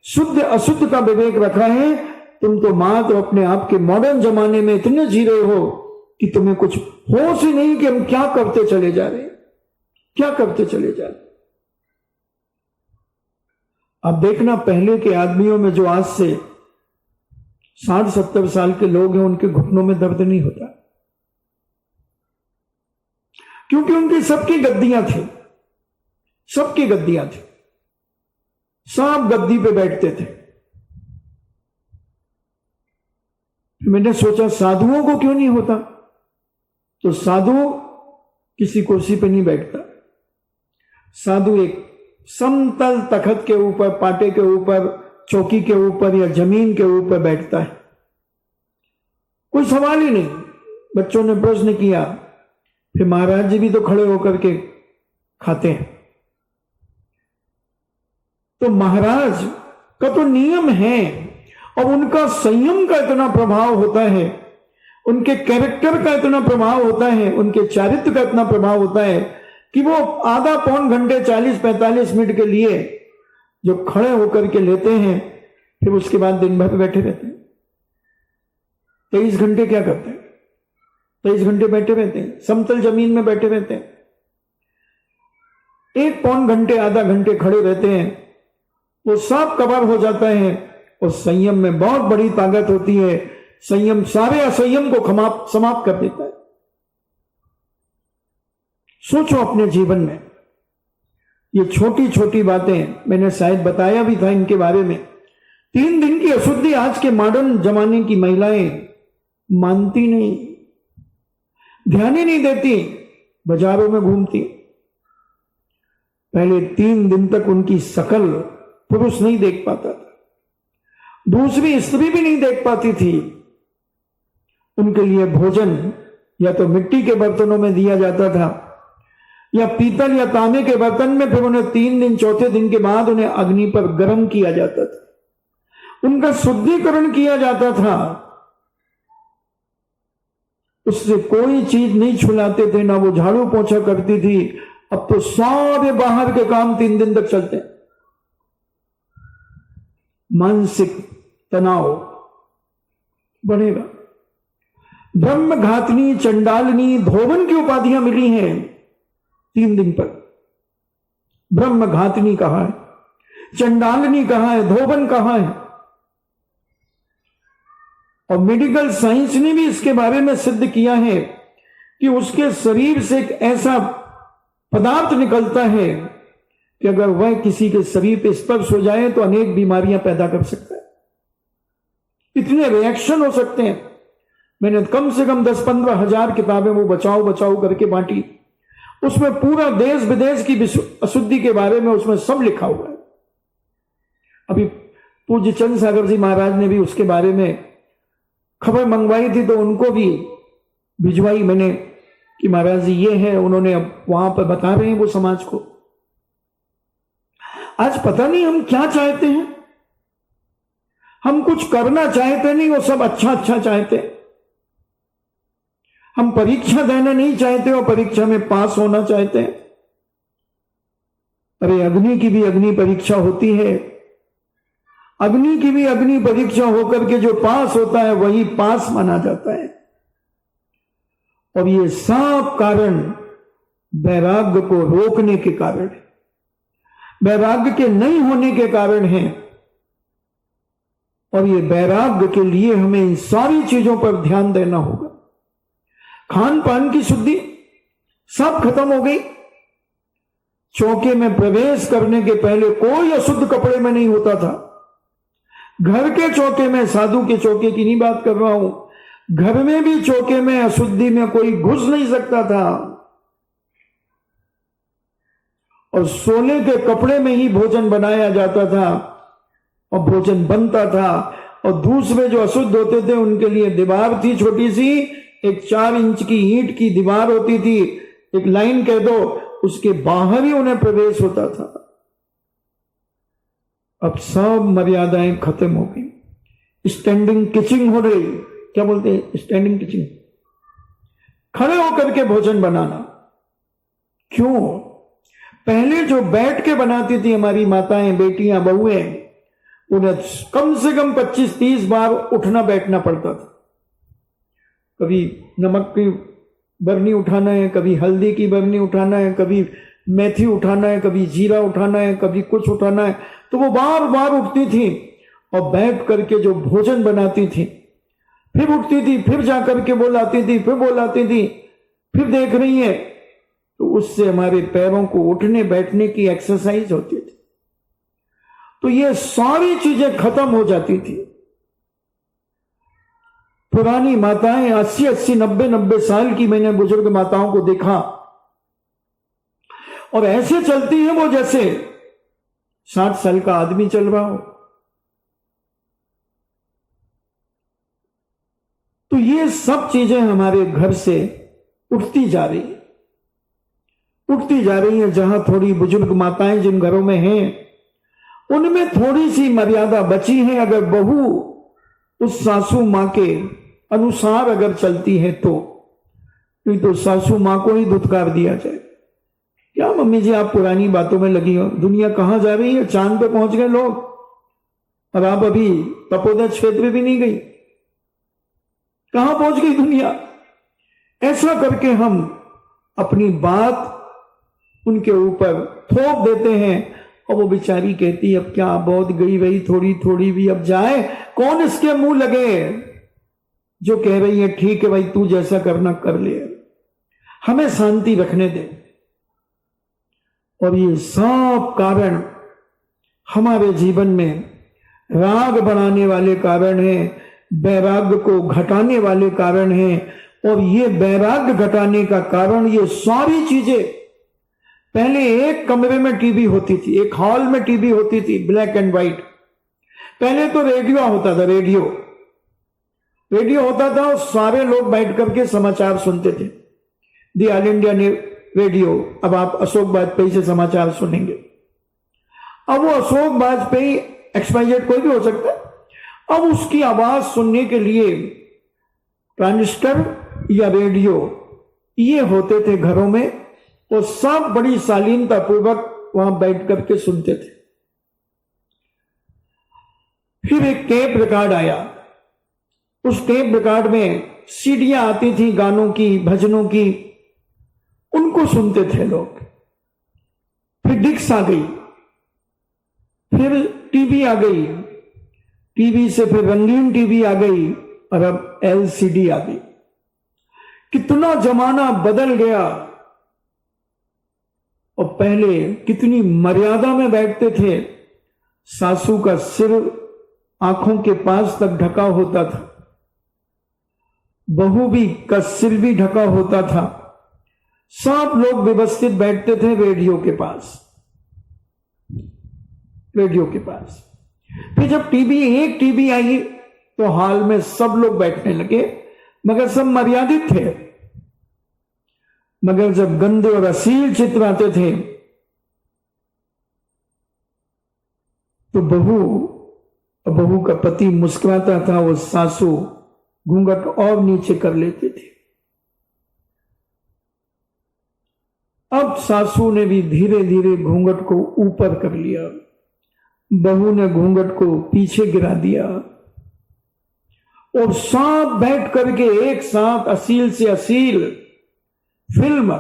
शुद्ध अशुद्ध का विवेक रखा है। तुम तो मात्र अपने आप के मॉडर्न जमाने में इतने जी रहे हो कि तुम्हें कुछ होश ही नहीं कि हम क्या करते चले जा रहे हैं, क्या करते चले जा रहे। अब देखना, पहले के आदमियों में जो आज से 60-70 साल के लोग हैं, उनके घुटनों में दर्द नहीं होता, क्योंकि उनकी सबकी गद्दियां थी, सबकी गद्दियां थी, सब गद्दी पे बैठते थे। मैंने सोचा साधुओं को क्यों नहीं होता, तो साधु किसी कुर्सी पे नहीं बैठता, साधु एक समतल तखत के ऊपर, पाटे के ऊपर, चौकी के ऊपर या जमीन के ऊपर बैठता है, कोई सवाल ही नहीं। बच्चों ने प्रश्न किया, फिर महाराज जी भी तो खड़े होकर के खाते हैं। तो महाराज का तो नियम है और उनका संयम का इतना प्रभाव होता है, उनके कैरेक्टर का इतना प्रभाव होता है, उनके चारित्र का इतना प्रभाव होता है कि वो आधा पौन घंटे 40-45 मिनट के लिए जो खड़े होकर के लेते हैं, फिर उसके बाद दिन भर बैठे रहते हैं। 23 घंटे क्या करते हैं? 23 घंटे बैठे रहते हैं, समतल जमीन में बैठे रहते हैं। 1 पौन घंटे, आधा घंटे खड़े रहते हैं, वो सब कवर हो जाता है। और संयम में बहुत बड़ी ताकत होती है, संयम सारे असंयम को समाप्त कर देता है। सोचो अपने जीवन में ये छोटी छोटी बातें, मैंने शायद बताया भी था इनके बारे में। 3 दिन की अशुद्धि आज के मॉडर्न जमाने की महिलाएं मानती नहीं, ध्यान ही नहीं देती, बाजारों में घूमती। पहले 3 दिन तक उनकी शकल पुरुष नहीं देख पाता था, दूसरी स्त्री भी नहीं देख पाती थी। उनके लिए भोजन या तो मिट्टी के बर्तनों में दिया जाता था या पीतल या तांबे के बर्तन में, फिर उन्हें 3 दिन, चौथे दिन के बाद उन्हें अग्नि पर गर्म किया जाता था, उनका शुद्धिकरण किया जाता था। उससे कोई चीज नहीं छुलाते थे, ना वो झाड़ू पोंछा करती थी। अब तो सारे बाहर के काम 3 दिन तक चलते हैं। मानसिक तनाव बढ़ेगा। ब्रह्म घातनी, चंडालनी, धोबन की उपाधियां मिली हैं 3 दिन पर। ब्रह्म घातनी कहा है, चंडालनी कहा है, धोबन कहा है। और मेडिकल साइंस ने भी इसके बारे में सिद्ध किया है कि उसके शरीर से एक ऐसा पदार्थ निकलता है कि अगर वह किसी के शरीर पे स्पर्श हो जाए तो अनेक बीमारियां पैदा कर सकता है। कितने रिएक्शन हो सकते हैं। मैंने कम से कम 10-15 हजार किताबें वो बचाओ बचाओ करके बांटी, उसमें पूरा देश विदेश की अशुद्धि के बारे में उसमें सब लिखा हुआ है। अभी पूज्य चंद्र सागर जी महाराज ने भी उसके बारे में खबर मंगवाई थी, तो उनको भी भिजवाई मैंने कि महाराज जी ये है, उन्होंने अब वहां पर बता रहे हैं वो समाज को। आज पता नहीं हम क्या चाहते हैं, हम कुछ करना चाहते नहीं, वो सब अच्छा अच्छा चाहते। हम परीक्षा देना नहीं चाहते और परीक्षा में पास होना चाहते हैं। अरे अग्नि की भी अग्नि परीक्षा होती है, अग्नि की भी अग्नि परीक्षा होकर के जो पास होता है वही पास माना जाता है। और ये सब कारण वैराग्य को रोकने के कारण, वैराग्य के नहीं होने के कारण है। और ये वैराग्य के लिए हमें इन सारी चीजों पर ध्यान देना होगा। खान पान की शुद्धि सब खत्म हो गई। चौके में प्रवेश करने के पहले कोई अशुद्ध कपड़े में नहीं होता था। घर के चौके में, साधु के चौके की नहीं बात कर रहा हूं, घर में भी चौके में अशुद्धि में कोई घुस नहीं सकता था। और सोने के कपड़े में ही भोजन बनाया जाता था और भोजन बनता था। और दूसरे जो अशुद्ध होते थे उनके लिए दीवार थी छोटी सी, एक 4 इंच की ईंट की दीवार होती थी, एक लाइन कह दो, उसके बाहर ही उन्हें प्रवेश होता था। अब सब मर्यादाएं खत्म हो गई। स्टैंडिंग किचिंग हो रही, क्या बोलते हैं स्टैंडिंग किचिंग, खड़े होकर के भोजन बनाना। क्यों? पहले जो बैठ के बनाती थी हमारी माताएं, बेटियां, बहुएं, उन्हें कम से कम 25-30 बार उठना बैठना पड़ता था। कभी नमक की बरनी उठाना है, कभी हल्दी की बरनी उठाना है, कभी मेथी उठाना है, कभी जीरा उठाना है, कभी कुछ उठाना है। तो वो बार बार उठती थी और बैठ करके जो भोजन बनाती थी, फिर उठती थी, फिर जाकर के बोलाती थी, फिर बोलाती थी, फिर देख रही है। तो उससे हमारे पैरों को उठने बैठने की एक्सरसाइज होती थी। तो ये सारी चीजें खत्म हो जाती थी। पुरानी माताएं 80-80, 90-90 साल की मैंने बुजुर्ग माताओं को देखा, और ऐसे चलती है वो जैसे 60 साल का आदमी चल रहा हो। तो ये सब चीजें हमारे घर से उठती जा रही है। जहां थोड़ी बुजुर्ग माताएं जिन घरों में हैं, उनमें थोड़ी सी मर्यादा बची है। अगर बहू उस सासू मां के अनुसार अगर चलती है तो सासू मां को ही धुतकार दिया जाए। क्या मम्मी जी आप पुरानी बातों में लगी हो? दुनिया कहां जा रही है? चांद पे पहुंच गए लोग, और आप अभी तपोदय क्षेत्र भी नहीं गई। कहां पहुंच गई दुनिया? ऐसा करके हम अपनी बात उनके ऊपर थोप देते हैं, और वो बेचारी कहती अब क्या, बहुत गई वही, थोड़ी थोड़ी भी अब जाए, कौन इसके मुंह लगे? जो कह रही है ठीक है भाई, तू जैसा करना कर ले, हमें शांति रखने दे। और ये सब कारण हमारे जीवन में राग बढ़ाने वाले कारण हैं, वैराग्य को घटाने वाले कारण हैं। और ये वैराग्य घटाने का कारण ये सारी चीजें, पहले एक कमरे में टीवी होती थी, एक हॉल में टीवी होती थी, ब्लैक एंड व्हाइट। पहले तो रेडियो होता था, रेडियो होता था और सारे लोग बैठ करके समाचार सुनते थे। The all India radio. अब आप अशोक वाजपेयी से समाचार सुनेंगे। अब वो अशोक वाजपेयी XYZ कोई भी हो सकता है। अब उसकी आवाज सुनने के लिए ट्रांजिस्टर या रेडियो ये होते थे घरों में, और सब बड़ी शालीनता पूर्वक वहां बैठ करके सुनते थे। फिर एक टेप रिकॉर्ड आया। उस टेप रिकॉर्ड में सीडियां आती थी गानों की, भजनों की, उनको सुनते थे लोग। फिर डिक्स आ गई, फिर टीवी आ गई, टीवी से फिर रंगीन टीवी आ गई, और अब LCD आ गई। कितना जमाना बदल गया। और पहले कितनी मर्यादा में बैठते थे। सासू का सिर आंखों के पास तक ढका होता था, बहू भी का सिर भी ढका होता था। सब लोग व्यवस्थित बैठते थे रेडियो के पास। फिर जब एक टीवी आई तो हॉल में सब लोग बैठने लगे, मगर सब मर्यादित थे। मगर जब गंदे और अश्लील चित्र आते थे तो बहू का पति मुस्कुराता था, वो सासू घूंघट और नीचे कर लेते थे। अब सासू ने भी धीरे धीरे घूंघट को ऊपर कर लिया, बहू ने घूंघट को पीछे गिरा दिया, और सब बैठ करके एक साथ अश्लील से अश्लील फिल्म,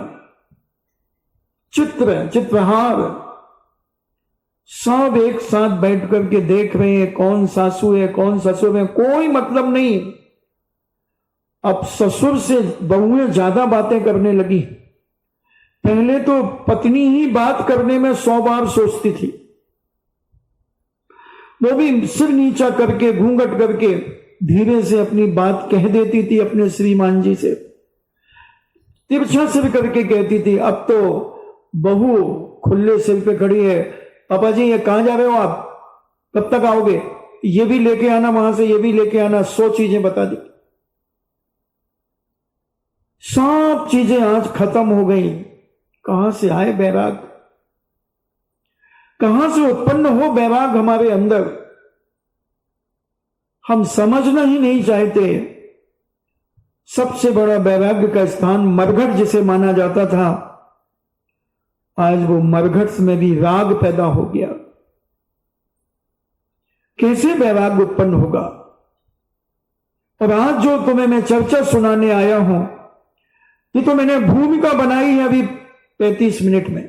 चित्रहार सब एक साथ बैठ करके देख रहे हैं। कौन सासू है, कौन ससुर है, कोई मतलब नहीं। अब ससुर से बहुएं ज्यादा बातें करने लगी। पहले तो पत्नी ही बात करने में 100 बार सोचती थी, वो भी सिर नीचा करके घूंघट करके धीरे से अपनी बात कह देती थी अपने श्रीमान जी से, तिरछा सिर करके कहती थी। अब तो बहू खुले सिर पे खड़ी है, पापा जी ये कहां जा रहे हो आप, कब तक आओगे, ये भी लेके आना, वहां से ये भी लेके आना, 100 चीजें बता दी। सब चीजें आज खत्म हो गई। कहां से आए बैराग, कहां से उत्पन्न हो बैराग हमारे अंदर, हम समझना ही नहीं चाहते। सबसे बड़ा वैराग्य का स्थान मरघट जिसे माना जाता था, आज वो मरघट में भी राग पैदा हो गया। कैसे वैराग्य उत्पन्न होगा? और आज जो तुम्हें मैं चर्चा सुनाने आया हूं, ये तो मैंने भूमिका बनाई है अभी 35 मिनट में।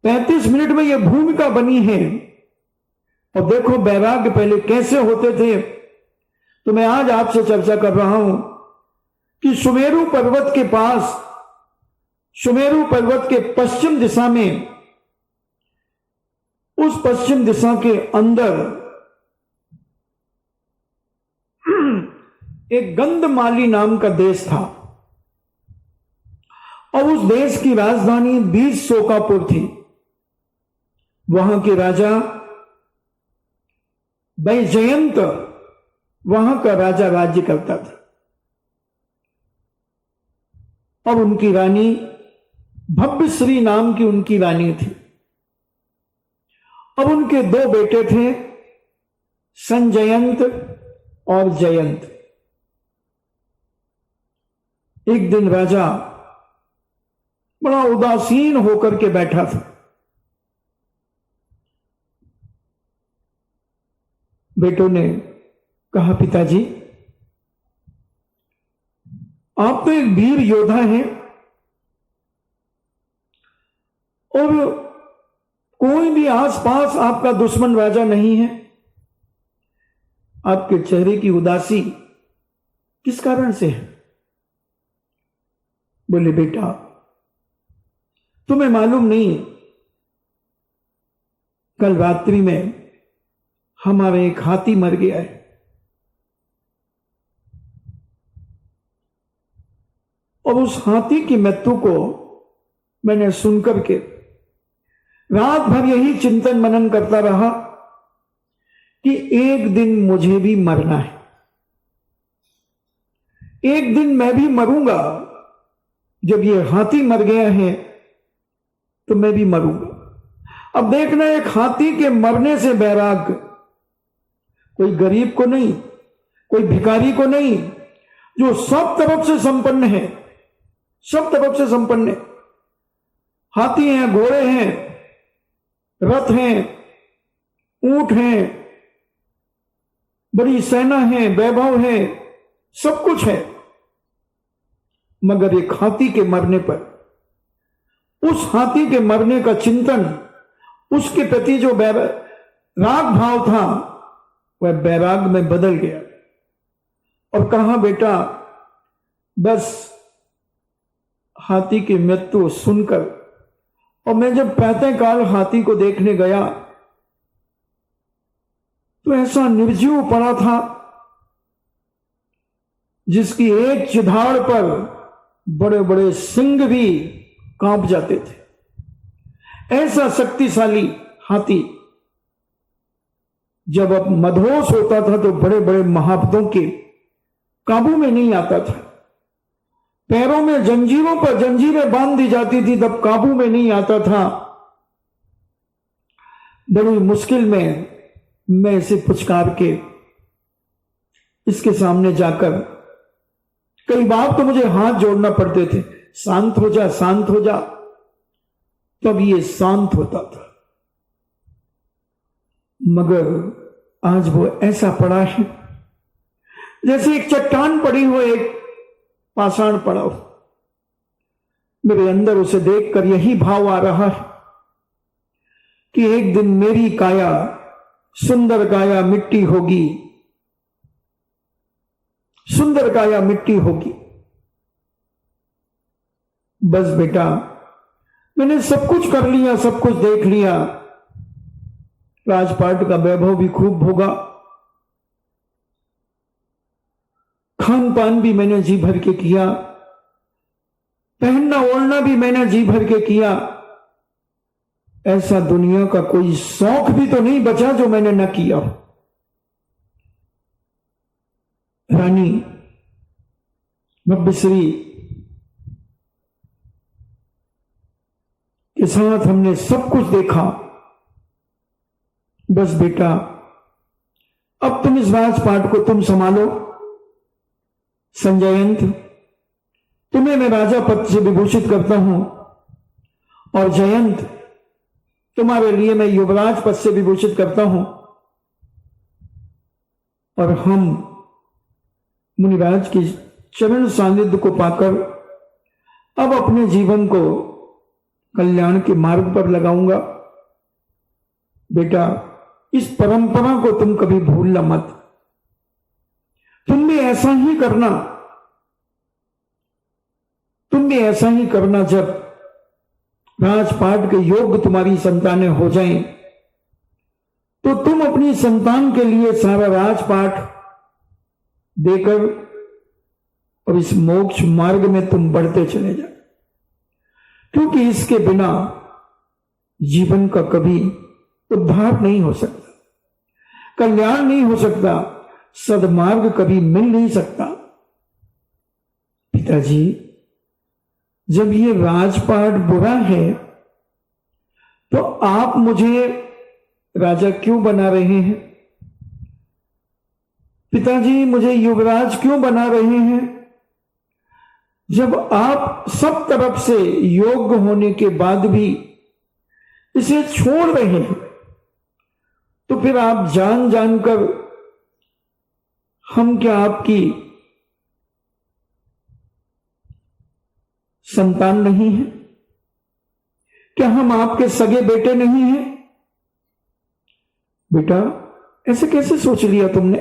35 मिनट में यह भूमिका बनी है। और देखो वैराग्य पहले कैसे होते थे। तो मैं आज आपसे चर्चा कर रहा हूं कि सुमेरु पर्वत के पास, सुमेरु पर्वत के पश्चिम दिशा में, उस पश्चिम दिशा के अंदर एक गंधमाली नाम का देश था, और उस देश की राजधानी बीज शोकापुर थी। वहां के राजा बैजयंत वहां का राजा राज्य करता था, और उनकी रानी भव्यश्री नाम की उनकी रानी थी। अब उनके 2 बेटे थे, संजयंत और जयंत। एक दिन राजा बड़ा उदासीन होकर के बैठा था। बेटों ने कहा, पिताजी आप तो एक वीर योद्धा हैं, और कोई भी आसपास आपका दुश्मन राजा नहीं है, आपके चेहरे की उदासी किस कारण से है? बोले, बेटा तुम्हें मालूम नहीं, कल रात्रि में हमारा एक हाथी मर गया है। और उस हाथी की मृत्यु को मैंने सुनकर के रात भर यही चिंतन मनन करता रहा कि एक दिन मुझे भी मरना है, एक दिन मैं भी मरूंगा। जब ये हाथी मर गया है तो मैं भी मरूंगा। अब देखना, एक हाथी के मरने से बैराग कोई गरीब को नहीं, कोई भिखारी को नहीं, जो सब तरफ से संपन्न है, सब तरफ से संपन्न है। हाथी हैं, घोड़े हैं, रथ हैं, ऊंट हैं, बड़ी सेना है, वैभव है, सब कुछ है। मगर एक हाथी के मरने पर, उस हाथी के मरने का चिंतन, उसके प्रति जो राग भाव था वह बैराग में बदल गया। और कहा, बेटा बस हाथी की मृत्यु सुनकर, और मैं जब प्रातः काल हाथी को देखने गया तो ऐसा निर्जीव पड़ा था जिसकी एक चिधाड़ पर बड़े बड़े सिंह भी कांप जाते थे। ऐसा शक्तिशाली हाथी जब अब मदहोश होता था तो बड़े बड़े महाभक्तों के काबू में नहीं आता था। पैरों में जंजीरों पर जंजीरें बांध दी जाती थी तब काबू में नहीं आता था। बड़ी मुश्किल में मैं इसे पुचकार के इसके सामने जाकर कई बार तो मुझे हाथ जोड़ना पड़ते थे, शांत हो जा, शांत हो जा, तब ये शांत होता था। मगर आज वो ऐसा पड़ा है जैसे एक चट्टान पड़ी हो, एक पाषाण पड़ा हो। मेरे अंदर उसे देखकर यही भाव आ रहा है कि एक दिन मेरी काया, सुंदर काया मिट्टी होगी, सुंदर काया मिट्टी होगी। बस बेटा, मैंने सब कुछ कर लिया, सब कुछ देख लिया, राजपाट का वैभव भी खूब भोगा, खान पान भी मैंने जी भर के किया, पहनना ओढ़ना भी मैंने जी भर के किया। ऐसा दुनिया का कोई शौक भी तो नहीं बचा जो मैंने न किया। रानी नब्बश्री के साथ हमने सब कुछ देखा। बस बेटा, अब तुम इस राजपाट को तुम संभालो। संजयंत, तुम्हें मैं राजा पद से विभूषित करता हूं, और जयंत, तुम्हारे लिए मैं युवराज पद से विभूषित करता हूं। और हम मुनिराज की चरण सानिध्य को पाकर अब अपने जीवन को कल्याण के मार्ग पर लगाऊंगा। बेटा, इस परंपरा को तुम कभी भूलना मत। तुम भी ऐसा ही करना, तुम भी ऐसा ही करना। जब राजपाट के योग्य तुम्हारी संतानें हो जाएं, तो तुम अपनी संतान के लिए सारा राजपाट देकर और इस मोक्ष मार्ग में तुम बढ़ते चले जाओ, क्योंकि इसके बिना जीवन का कभी उद्धार नहीं हो सकता, कल्याण नहीं हो सकता, सदमार्ग कभी मिल नहीं सकता। पिताजी, जब ये राजपाट बुरा है तो आप मुझे राजा क्यों बना रहे हैं? पिताजी, मुझे युवराज क्यों बना रहे हैं? जब आप सब तरफ से योग्य होने के बाद भी इसे छोड़ रहे हैं, तो फिर आप जान जानकर हम क्या आपकी संतान नहीं है? क्या हम आपके सगे बेटे नहीं हैं? बेटा, ऐसे कैसे सोच लिया तुमने?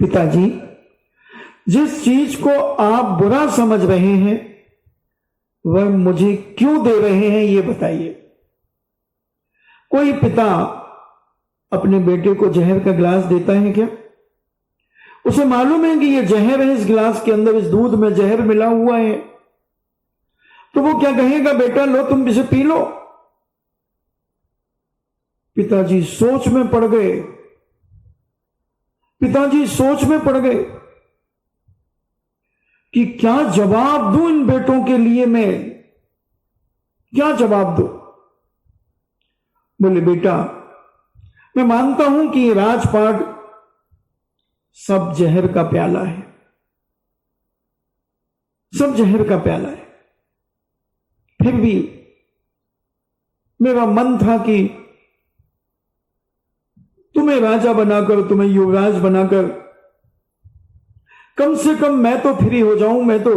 पिताजी, जिस चीज को आप बुरा समझ रहे हैं वह मुझे क्यों दे रहे हैं, ये बताइए। कोई पिता अपने बेटे को जहर का गिलास देता है क्या? उसे मालूम है कि ये जहर है, इस गिलास के अंदर, इस दूध में जहर मिला हुआ है, तो वो क्या कहेगा? बेटा लो, तुम इसे पी लो। पिताजी सोच में पड़ गए, पिताजी सोच में पड़ गए कि क्या जवाब दूं इन बेटों के लिए, मैं क्या जवाब दूं? बोले, बेटा, मैं मानता हूं कि ये राजपाट सब जहर का प्याला है, सब जहर का प्याला है। फिर भी मेरा मन था कि तुम्हें राजा बनाकर, तुम्हें युवराज बनाकर कम से कम मैं तो फ्री हो जाऊं, मैं तो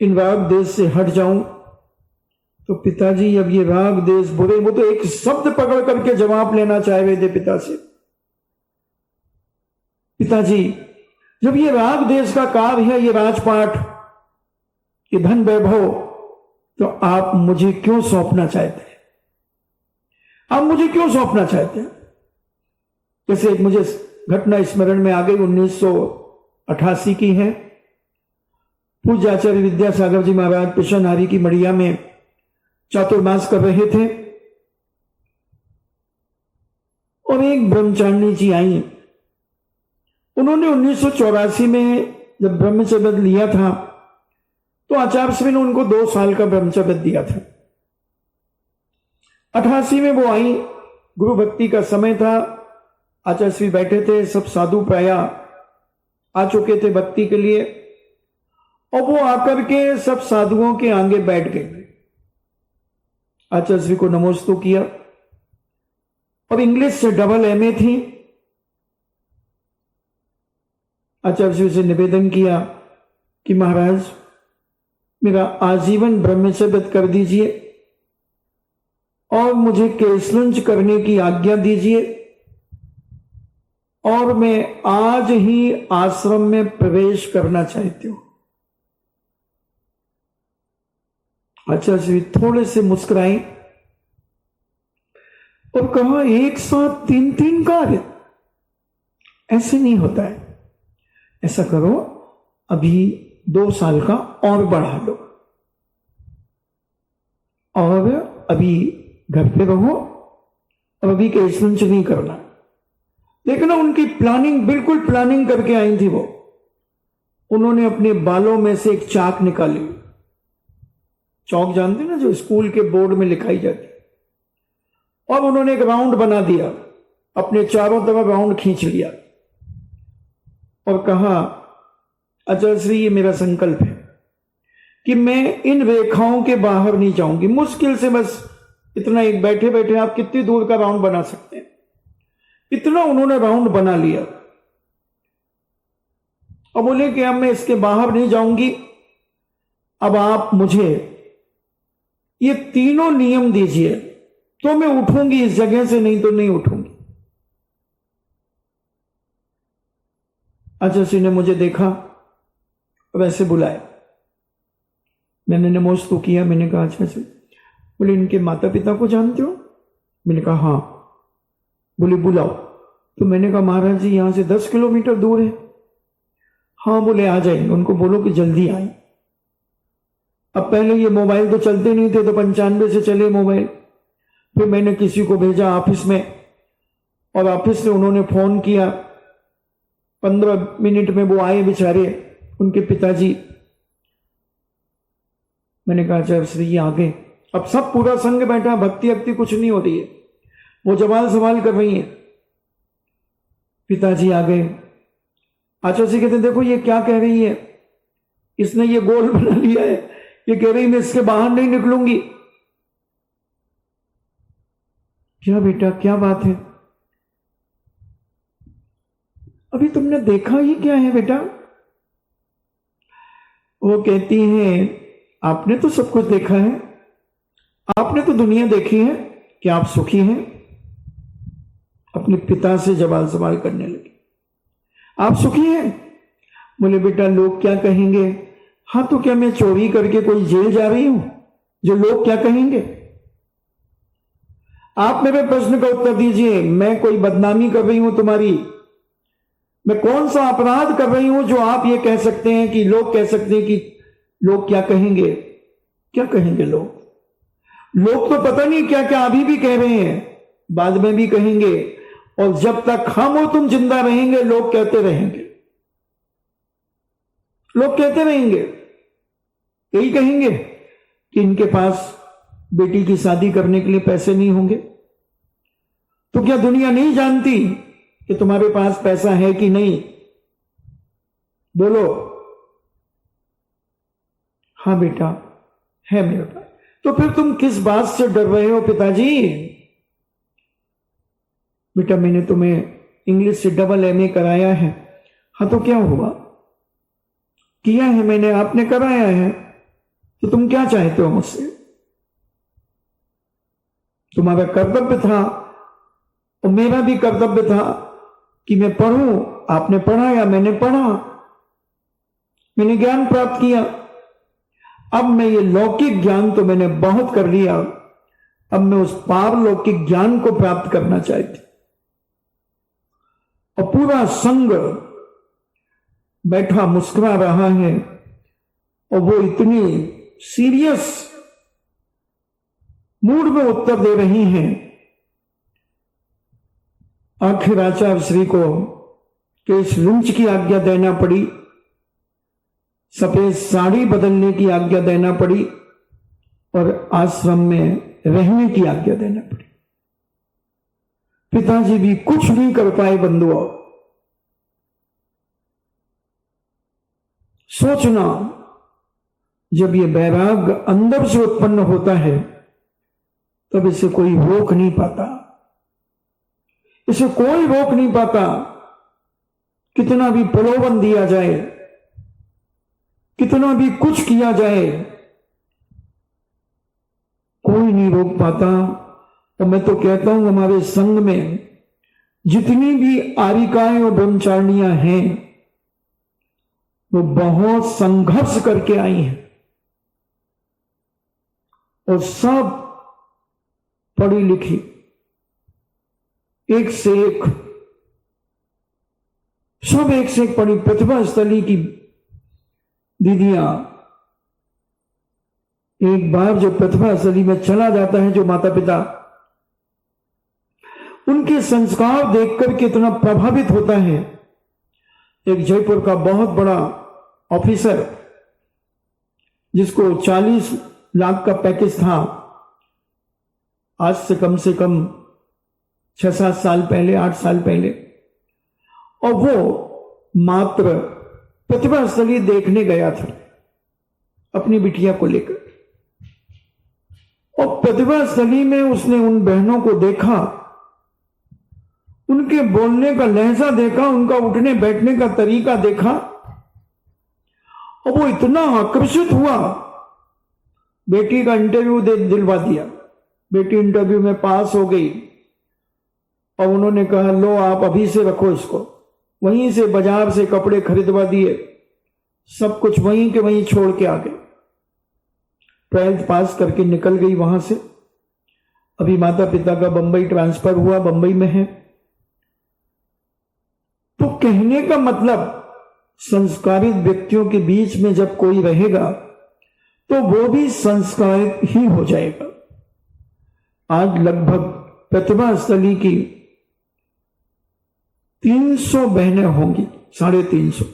इन राग देश से हट जाऊं। तो पिताजी, अब ये राग देश बुरे, वो तो एक शब्द पकड़ करके जवाब लेना चाह रहे थे पिता से। पिताजी, जब ये राग देश का कार्य है, ये राजपाट, ये धन वैभव, तो आप मुझे क्यों सौंपना चाहते हैं? आप मुझे क्यों सौंपना चाहते हैं? जैसे एक मुझे घटना स्मरण में आ गई, 1988 की है। पूज्य आचार्य विद्यासागर जी महाराज पिशानारी की मड़िया में चातुर्मास कर रहे थे और एक ब्रह्मचारिणी जी आई। उन्होंने 1984 में जब ब्रह्मचर्य लिया था तो आचार्य श्री ने उनको 2 साल का ब्रह्मचर्य दिया था। 88 में वो आई, गुरु भक्ति का समय था, आचार्य श्री बैठे थे, सब साधु प्राय आ चुके थे भक्ति के लिए, और वो आकर के सब साधुओं के आगे बैठ गए। आचार्य श्री को नमोस्तु किया और इंग्लिश से डबल एमए थी। आचार्य श्री से निवेदन किया कि महाराज मेरा आजीवन ब्रह्मचर्य कर दीजिए और मुझे केसलंच करने की आज्ञा दीजिए और मैं आज ही आश्रम में प्रवेश करना चाहती हूं। आचार्य श्री थोड़े से मुस्कुराए और कहा, एक साथ 3-3 कार्य ऐसे नहीं होता है। ऐसा करो, अभी 2 साल का और बढ़ा लो और अभी घर पे रहो और अभी केसलंच नहीं करना। देखना, उनकी प्लानिंग, बिल्कुल प्लानिंग करके आई थी वो। उन्होंने अपने बालों में से एक चाक निकाली। चौक जानते ना, जो स्कूल के बोर्ड में लिखाई जाती, और उन्होंने एक राउंड बना दिया, अपने चारों तरफ राउंड खींच लिया और कहा, आचार्य श्री ये मेरा संकल्प है कि मैं इन रेखाओं के बाहर नहीं जाऊंगी। मुश्किल से बस इतना, एक बैठे बैठे आप कितनी दूर का राउंड बना सकते हैं, इतना उन्होंने राउंड बना लिया। अब बोले कि अब मैं इसके बाहर नहीं जाऊंगी, अब आप मुझे ये तीनों नियम दीजिए तो मैं उठूंगी इस जगह से, नहीं तो नहीं उठूंगी। आचार्य श्री ने मुझे देखा और ऐसे बुलाया। मैंने नमोस्तु किया। मैंने कहा, आचार्य श्री, बोले इनके माता पिता को जानते हो? मैंने कहा हाँ। बोले बुलाओ। तो मैंने कहा, महाराज जी यहां से 10 किलोमीटर दूर है। हाँ। बोले आ जाएंगे, उनको बोलो कि जल्दी आए। अब पहले ये मोबाइल तो चलते नहीं थे, तो 95 से चले मोबाइल। फिर मैंने किसी को भेजा ऑफिस में और ऑफिस से उन्होंने फोन किया। 15 मिनट में वो आए बेचारे, उनके पिताजी। मैंने कहा, आचार्य श्री आ गए। अब सब पूरा संघ बैठा, भक्ति अक्ति कुछ नहीं हो रही है, वो सवाल कर रही है। पिताजी आ गए। आचार्य श्री कहते, देखो ये क्या कह रही है, इसने ये गोल बना लिया है, ये कह रही मैं इसके बाहर नहीं निकलूंगी। क्या बेटा, क्या बात है? अभी तुमने देखा ही क्या है बेटा? वो कहती है, आपने तो सब कुछ देखा है, आपने तो दुनिया देखी है कि आप सुखी हैं। अपने पिता से सवाल करने लगी, आप सुखी हैं? बोले बेटा लोग क्या कहेंगे? हाँ तो क्या मैं चोरी करके कोई जेल जा रही हूं जो लोग क्या कहेंगे? आप मेरे प्रश्न का उत्तर दीजिए। मैं कोई बदनामी कर रही हूं तुम्हारी? मैं कौन सा अपराध कर रही हूं जो आप ये कह सकते हैं कि लोग कह सकते हैं कि लोग क्या कहेंगे? क्या कहेंगे लोग? लोग तो पता नहीं क्या क्या अभी भी कह रहे हैं, बाद में भी कहेंगे, और जब तक हम और तुम जिंदा रहेंगे लोग कहते रहेंगे, लोग कहते रहेंगे। यही कहेंगे कि इनके पास बेटी की शादी करने के लिए पैसे नहीं होंगे। तो क्या दुनिया नहीं जानती कि तुम्हारे पास पैसा है कि नहीं? बोलो। हाँ बेटा है मेरे पास। तो फिर तुम किस बात से डर रहे हो पिताजी? बेटा मैंने तुम्हें इंग्लिश से डबल एमए कराया है। हाँ तो क्या हुआ? किया है मैंने, आपने कराया है, तो तुम क्या चाहते हो मुझसे? तुम्हारा कर्तव्य था और मेरा भी कर्तव्य था कि मैं पढ़ूं। आपने पढ़ाया, मैंने पढ़ा, मैंने ज्ञान प्राप्त किया। अब मैं ये लौकिक ज्ञान तो मैंने बहुत कर लिया, अब मैं उस पारलौकिक ज्ञान को प्राप्त करना चाहती। और पूरा संग बैठा मुस्कुरा रहा है और वो इतनी सीरियस मूड में उत्तर दे रही हैं। आखिर आचार्य श्री को कि इस लुंच की आज्ञा देना पड़ी, सफेद साड़ी बदलने की आज्ञा देना पड़ी और आश्रम में रहने की आज्ञा देना पड़ी। पिताजी भी कुछ नहीं कर पाए। बंधुओं, सोचना, जब ये वैराग्य अंदर से उत्पन्न होता है तब इसे कोई रोक नहीं पाता, इसे कोई रोक नहीं पाता। कितना भी प्रलोभन दिया जाए, कितना भी कुछ किया जाए, कोई नहीं रोक पाता। और मैं तो कहता हूं हमारे संघ में जितनी भी आरिकाएं और ब्रह्मचारिणियां हैं वो बहुत संघर्ष करके आई हैं और सब पढ़ी लिखी, एक से एक, सब एक से एक पढ़ी प्रतिभा स्थली की दीदियां। एक बार जो प्रतिभा स्थली में चला जाता है जो माता पिता, उनके संस्कार देखकर कितना प्रभावित होता है। एक जयपुर का बहुत बड़ा ऑफिसर जिसको 40 लाख का पैकेज था, आज से कम 6-7 साल पहले, 8 साल पहले, और वो मात्र प्रतिभा स्थली देखने गया था अपनी बिटिया को लेकर। और प्रतिभा स्थली में उसने उन बहनों को देखा, उनके बोलने का लहजा देखा, उनका उठने बैठने का तरीका देखा और वो इतना आकर्षित हुआ। बेटी का इंटरव्यू दिलवा दिया, बेटी इंटरव्यू में पास हो गई और उन्होंने कहा लो आप अभी से रखो इसको। वहीं से बाजार से कपड़े खरीदवा दिए, सब कुछ वहीं के वहीं छोड़ के आ गए। 12th पास करके निकल गई वहां से। अभी माता पिता का बंबई ट्रांसफर हुआ, बंबई में है। तो कहने का मतलब, संस्कारित व्यक्तियों के बीच में जब कोई रहेगा तो वो भी संस्कारित ही हो जाएगा। आज लगभग प्रतिभा स्थली की 300 बहनें होंगी, 350।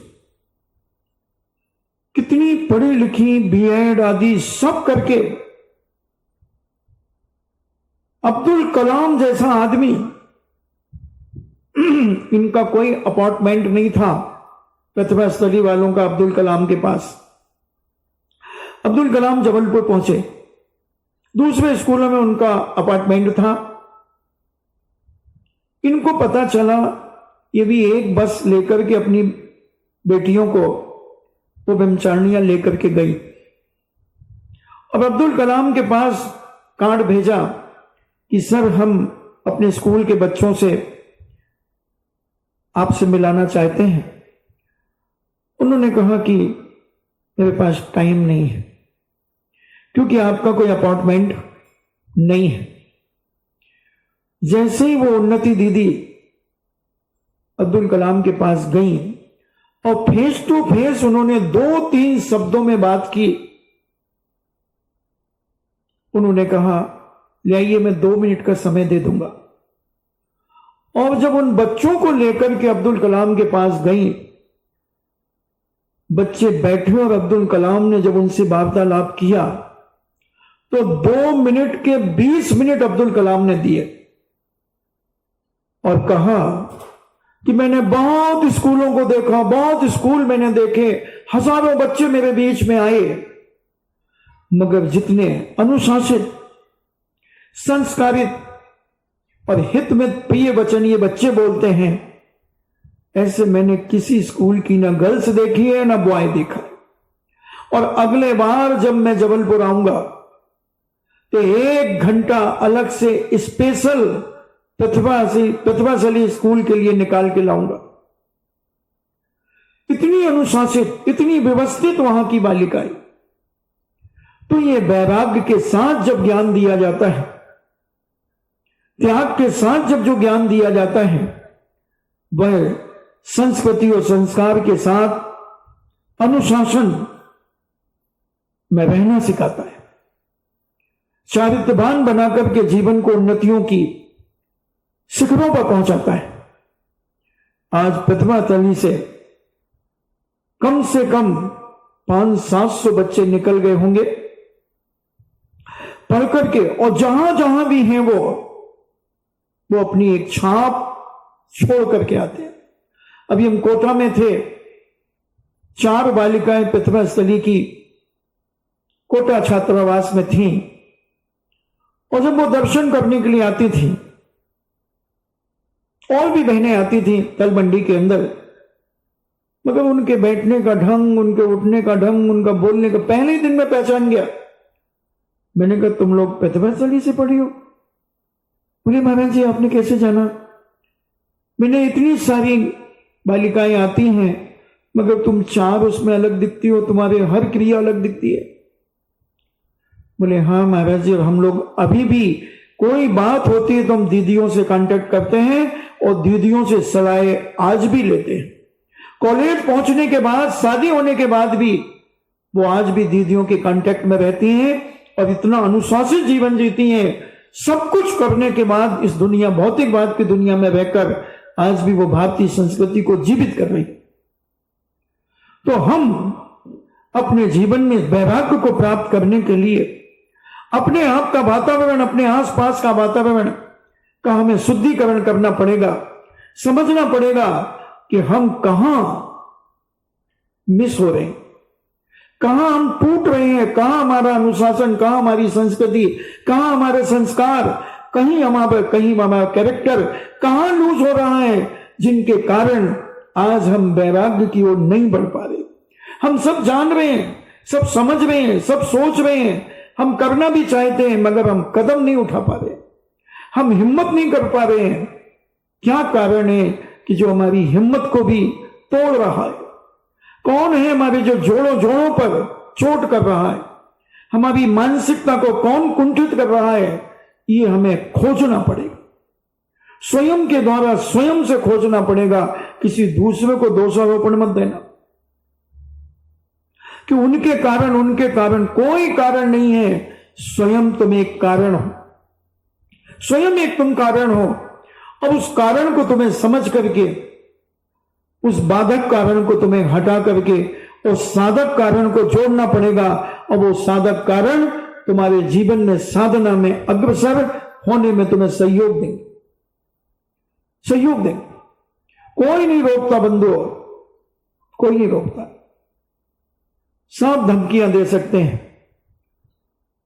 कितनी पढ़ी लिखी, बीएड आदि सब करके। अब्दुल कलाम जैसा आदमी, इनका कोई अपार्टमेंट नहीं था प्रतिभा स्थली वालों का अब्दुल कलाम के पास। अब्दुल कलाम जबलपुर पहुंचे, दूसरे स्कूलों में उनका अपार्टमेंट था। इनको पता चला, ये भी एक बस लेकर के अपनी बेटियों को वो ब्रह्मचारिणियां लेकर के गई। अब अब्दुल कलाम के पास कार्ड भेजा कि सर हम अपने स्कूल के बच्चों से आपसे मिलाना चाहते हैं। उन्होंने कहा कि मेरे पास टाइम नहीं है क्योंकि आपका कोई अपार्टमेंट नहीं है। जैसे ही वो उन्नति दीदी अब्दुल कलाम के पास गई और फेस टू फेस उन्होंने 2-3 शब्दों में बात की। उन्होंने कहा ले आइए मैं 2 मिनट का समय दे दूंगा। और जब उन बच्चों को लेकर के अब्दुल कलाम के पास गई, बच्चे बैठे और अब्दुल कलाम ने जब उनसे वार्तालाप किया तो 2 मिनट के 20 मिनट अब्दुल कलाम ने दिए और कहा कि मैंने बहुत स्कूलों को देखा, बहुत स्कूल मैंने देखे, हजारों बच्चे मेरे बीच में आए, मगर जितने अनुशासित, संस्कारित और हित में प्रिय वचन ये बच्चे बोलते हैं, ऐसे मैंने किसी स्कूल की ना गर्ल्स देखी है ना बॉय देखा। और अगले बार जब मैं जबलपुर आऊंगा तो 1 घंटा अलग से स्पेशल प्रतिभाशाली स्कूल के लिए निकाल के लाऊंगा। इतनी अनुशासित, इतनी व्यवस्थित वहां की बालिकाएं। तो ये वैराग्य के साथ जब ज्ञान दिया जाता है त्याग के साथ जब जो ज्ञान दिया जाता है वह संस्कृति और संस्कार के साथ अनुशासन में रहना सिखाता है, चारित्रवान बनाकर के जीवन को उन्नतियों की शिखरों पर पहुंचाता है। आज प्रतिभा तली से कम 500-700 बच्चे निकल गए होंगे पढ़ करके, और जहां जहां भी हैं वो अपनी एक छाप छोड़ करके आते हैं। अभी हम कोटा में थे, 4 बालिकाएं प्रतिभा स्थली की कोटा छात्रावास में थीं, और जब वो दर्शन करने के लिए आती थी, और भी बहनें आती थी तलमंडी के अंदर, मगर उनके बैठने का ढंग, उनके उठने का ढंग, उनका बोलने का, पहले ही दिन में पहचान गया। मैंने कहा तुम लोग प्रतिभा स्थली से पढ़ी हो? बोले महाराज जी आपने कैसे जाना? मैंने इतनी सारी बालिकाएं आती हैं मगर तुम 4 उसमें अलग दिखती हो, तुम्हारे हर क्रिया अलग दिखती है। बोले हाँ महाराज जी, और हम लोग अभी भी कोई बात होती है तो हम दीदियों से कांटेक्ट करते हैं और दीदियों से सलाह आज भी लेते हैं। कॉलेज पहुंचने के बाद, शादी होने के बाद भी वो आज भी दीदियों के कांटेक्ट में रहती हैं और इतना अनुशासित जीवन जीती हैं। सब कुछ करने के बाद इस दुनिया, भौतिकवाद की दुनिया में रहकर आज भी वो भारतीय संस्कृति को जीवित कर रही। तो हम अपने जीवन में वैराग्य को प्राप्त करने के लिए अपने आप का वातावरण, अपने आसपास का वातावरण का हमें शुद्धिकरण करना पड़ेगा। समझना पड़ेगा कि हम कहां मिस हो रहे हैं, कहां हम टूट रहे हैं, कहां हमारा अनुशासन, कहां हमारी संस्कृति, कहां हमारे संस्कार, कहीं हमारा कैरेक्टर कहां लूज हो रहा है, जिनके कारण आज हम वैराग्य की ओर नहीं बढ़ पा रहे। हम सब जान रहे हैं, सब समझ रहे हैं, सब सोच रहे हैं, हम करना भी चाहते हैं मगर हम कदम नहीं उठा पा रहे, हम हिम्मत नहीं कर पा रहे हैं। क्या कारण है कि जो हमारी हिम्मत को भी तोड़ रहा है? कौन है हमारे जो जोड़ों पर चोट कर रहा है? हमारी मानसिकता को कौन कुंठित कर रहा है? ये हमें खोजना पड़ेगा, स्वयं के द्वारा स्वयं से खोजना पड़ेगा। किसी दूसरे को दोषारोपण मत देना कि उनके कारण कोई कारण नहीं है। स्वयं तुम एक कारण हो, स्वयं एक तुम कारण हो, और उस कारण को तुम्हें समझ करके, उस बाधक कारण को तुम्हें हटा करके उस साधक कारण को जोड़ना पड़ेगा, और वो साधक कारण तुम्हारे जीवन में साधना में अग्रसर होने में तुम्हें सहयोग देंगे। कोई नहीं रोकता बंधु, कोई नहीं रोकता। सब धमकियां दे सकते हैं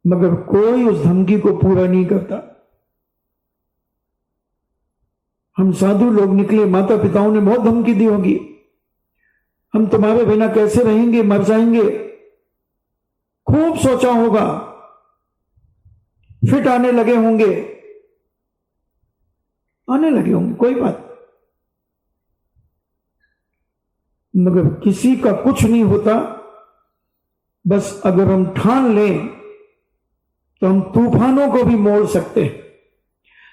मगर कोई उस धमकी को पूरा नहीं करता। हम साधु लोग निकले, माता पिताओं ने बहुत धमकी दी होगी, हम तुम्हारे बिना कैसे रहेंगे, मर जाएंगे। खूब सोचा होगा, फिट आने लगे होंगे, कोई बात, मगर किसी का कुछ नहीं होता। बस अगर हम ठान लें तो हम तूफानों को भी मोड़ सकते हैं,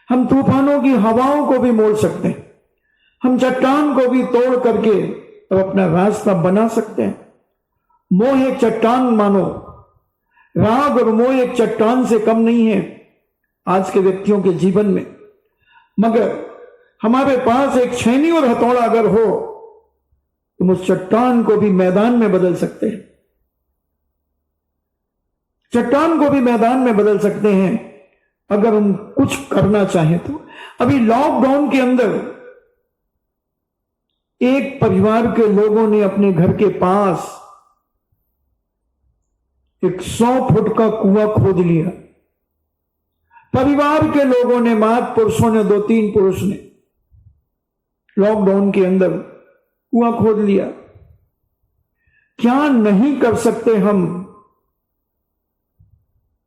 हम तूफानों की हवाओं को भी मोड़ सकते हैं, हम चट्टान को भी तोड़ करके अब अपना रास्ता बना सकते हैं। मोह एक चट्टान मानो, राग और मोह एक चट्टान से कम नहीं है आज के व्यक्तियों के जीवन में। मगर हमारे पास एक छेनी और हथौड़ा अगर हो तो हम उस चट्टान को भी मैदान में बदल सकते हैं, चट्टान को भी मैदान में बदल सकते हैं अगर हम कुछ करना चाहें तो। अभी लॉकडाउन के अंदर एक परिवार के लोगों ने अपने घर के पास एक 100 फुट का कुआं खोद लिया। परिवार के लोगों ने, मात पुरुषों ने, 2-3 पुरुष ने लॉकडाउन के अंदर कुआं खोद लिया। क्या नहीं कर सकते हम?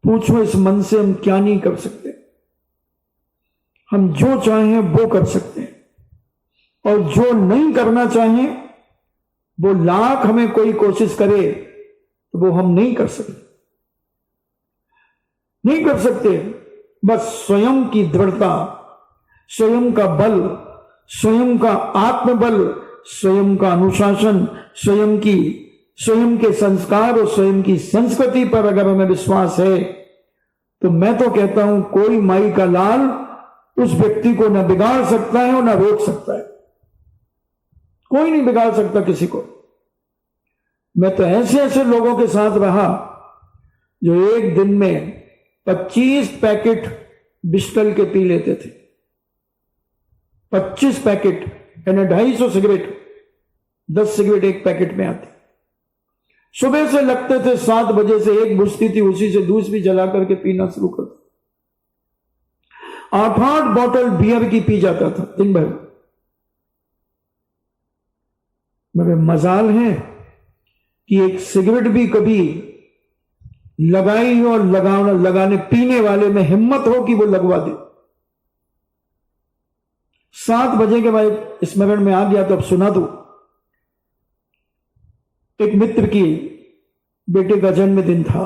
पूछो इस मन से, हम क्या नहीं कर सकते? हम जो चाहें वो कर सकते हैं, और जो नहीं करना चाहें वो लाख हमें कोई कोशिश करे तो वो हम नहीं कर सकते। बस स्वयं की दृढ़ता, स्वयं का बल, स्वयं का आत्मबल, स्वयं का अनुशासन, स्वयं के संस्कार और स्वयं की संस्कृति पर अगर हमें विश्वास है तो मैं तो कहता हूं कोई माई का लाल उस व्यक्ति को न बिगाड़ सकता है और न रोक सकता है। कोई नहीं बिगाड़ सकता किसी को। मैं तो ऐसे ऐसे लोगों के साथ रहा जो एक दिन में 25 पैकेट बिस्टल के पी लेते थे। 25 पैकेट यानी 250 सिगरेट, 10 सिगरेट एक पैकेट में आती। सुबह से लगते थे 7 बजे से एक बुझती थी, उसी से दूसरी जला करके पीना शुरू कर। 8-8 बॉटल बियर की पी जाता था दिन भर। मगर मजाल है कि एक सिगरेट भी कभी लगाई और लगाने पीने वाले में हिम्मत हो कि वो लगवा दे। 7 बजे के बाद स्मरण में आ गया तो अब सुना दो। एक मित्र की बेटे का जन्मदिन था,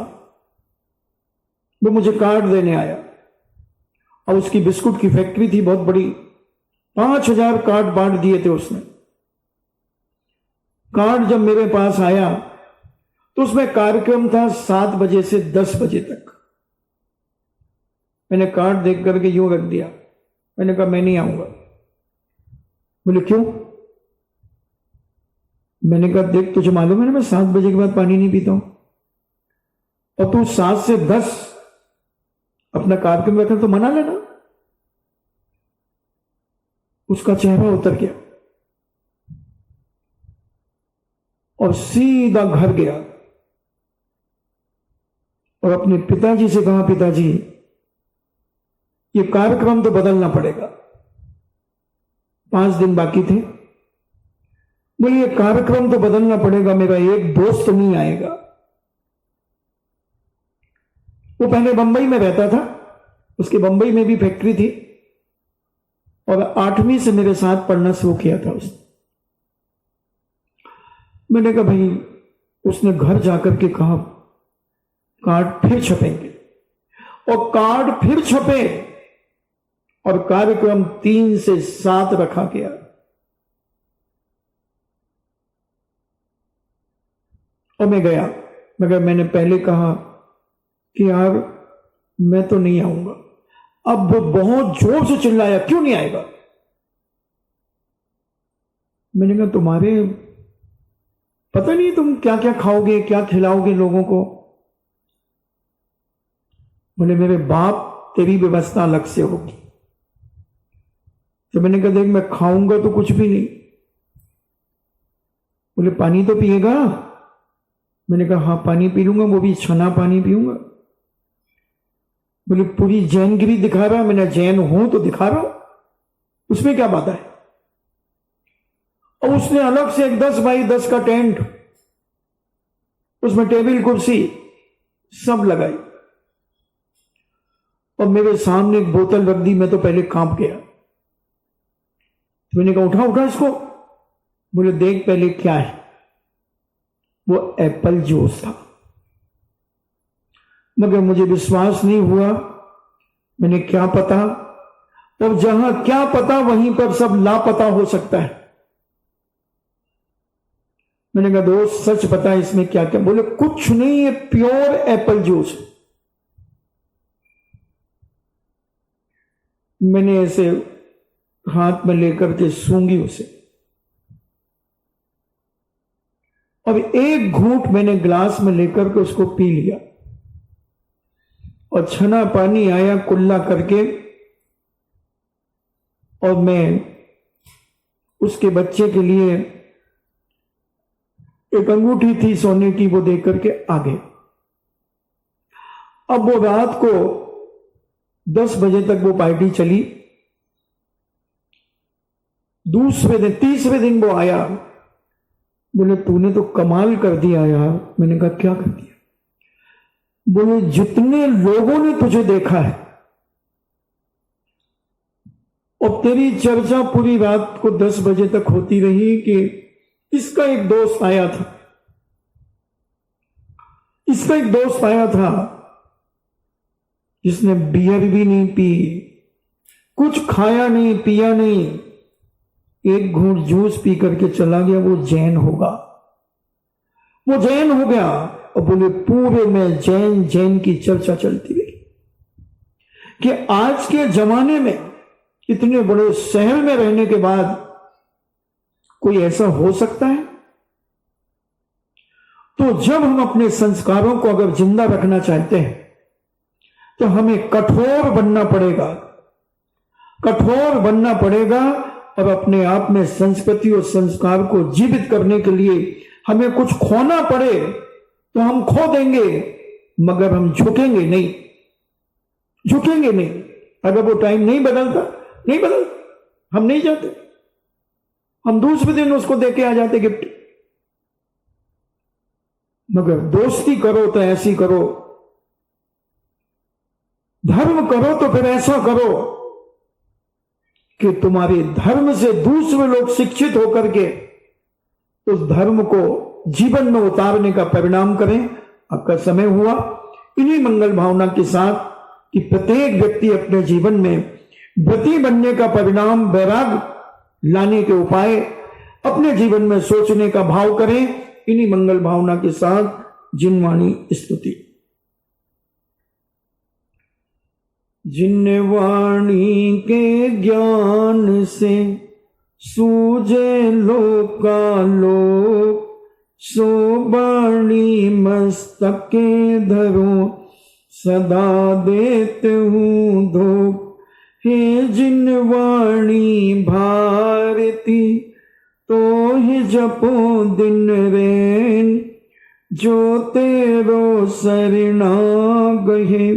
वो मुझे कार्ड देने आया और उसकी बिस्कुट की फैक्ट्री थी बहुत बड़ी। 5000 कार्ड बांट दिए थे उसने। कार्ड जब मेरे पास आया तो उसमें कार्यक्रम था 7 बजे से 10 बजे तक। मैंने कार्ड देख करके यूं रख दिया। मैंने कहा मैं नहीं आऊंगा। बोले क्यों? मैंने कहा देख तुझे मालूम है ना मैं 7 बजे के बाद पानी नहीं पीता हूं, और तू 7 से 10 अपना कार्यक्रम रखा तो मना लेना। उसका चेहरा उतर गया और सीधा घर गया और अपने पिताजी से कहा पिताजी ये कार्यक्रम तो बदलना पड़ेगा। 5 दिन बाकी थे। बोले ये कार्यक्रम तो बदलना पड़ेगा, मेरा एक दोस्त नहीं आएगा। वो पहले बंबई में रहता था, उसकी बंबई में भी फैक्ट्री थी और 8वीं से मेरे साथ पढ़ना शुरू किया था उसने। मैंने कहा भाई, उसने घर जाकर के कहा कार्ड फिर छपेंगे, और कार्ड फिर छपे और कार्यक्रम 3 से 7 रखा गया। और मैं गया, मगर मैंने पहले कहा कि यार मैं तो नहीं आऊंगा। अब वो बहुत जोर से चिल्लाया क्यों नहीं आएगा? मैंने कहा तुम्हारे पता नहीं तुम क्या क्या खाओगे, क्या खिलाओगे लोगों को। बोले मेरे बाप तेरी व्यवस्था अलग से होगी। तो मैंने कहा देख मैं खाऊंगा तो कुछ भी नहीं। बोले पानी तो पिएगा? मैंने कहा हाँ पानी पी लूंगा, वो भी छना पानी पीऊंगा। बोले पूरी जैनगिरी दिखा रहा? मैंने जैन हूं तो दिखा रहा हूं, उसमें क्या बात है। और उसने अलग से एक 10 बाई 10 का टेंट, उसमें टेबल कुर्सी सब लगाई और मेरे सामने एक बोतल रख दी। मैं तो पहले कांप गया। मैंने कहा उठा इसको। बोले देख पहले क्या है। वो एप्पल जूस था। मगर मुझे विश्वास नहीं हुआ। मैंने क्या पता, और जहां क्या पता वहीं पर सब लापता हो सकता है। मैंने कहा दोस्त सच बता इसमें क्या क्या। बोले कुछ नहीं, ये प्योर एप्पल जूस। मैंने ऐसे हाथ में लेकर के सूंघी उसे, और एक घूंट मैंने ग्लास में लेकर के उसको पी लिया, और छना पानी आया कुल्ला करके, और मैं उसके बच्चे के लिए एक अंगूठी थी सोने की, वो देकर के आ गए। अब वो रात को 10 बजे तक वो पार्टी चली। दूसरे दिन, तीसरे दिन वो आया। बोले तूने तो कमाल कर दिया यार। मैंने कहा क्या कर दिया? बोले जितने लोगों ने तुझे देखा है और तेरी चर्चा पूरी रात को 10 बजे तक होती रही कि इसका एक दोस्त आया था, इसका एक दोस्त आया था जिसने बियर भी नहीं पी, कुछ खाया नहीं पिया नहीं, एक घूंट जूस पी करके चला गया, वो जैन होगा। वो जैन हो गया और बोले पूरे में जैन जैन की चर्चा चलती रही कि आज के जमाने में इतने बड़े शहर में रहने के बाद कोई ऐसा हो सकता है? तो जब हम अपने संस्कारों को अगर जिंदा रखना चाहते हैं तो हमें कठोर बनना पड़ेगा, कठोर बनना पड़ेगा। और अपने आप में संस्कृति और संस्कार को जीवित करने के लिए हमें कुछ खोना पड़े तो हम खो देंगे, मगर हम झुकेंगे नहीं, झुकेंगे नहीं। अगर वो टाइम नहीं बदलता, नहीं बदलता, हम नहीं जाते, हम दूसरे दिन उसको देके आ जाते गिफ्ट। मगर दोस्ती करो तो ऐसी करो, धर्म करो तो फिर ऐसा करो कि तुम्हारे धर्म से दूसरे लोग शिक्षित होकर के उस धर्म को जीवन में उतारने का परिणाम करें। आपका समय हुआ इन्हीं मंगल भावना के साथ कि प्रत्येक व्यक्ति अपने जीवन में व्रती बनने का परिणाम, वैराग लाने के उपाय अपने जीवन में सोचने का भाव करें। इन्हीं मंगल भावना के साथ जिनवाणी स्तुति। जिनवाणी के ज्ञान से सूझे लोकालोक, सो बाणी मस्तके धरो सदा देते हूँ धोख। हे जिनवाणी भारती तो ही जपो दिन रैन, जो तेरो शरणागहे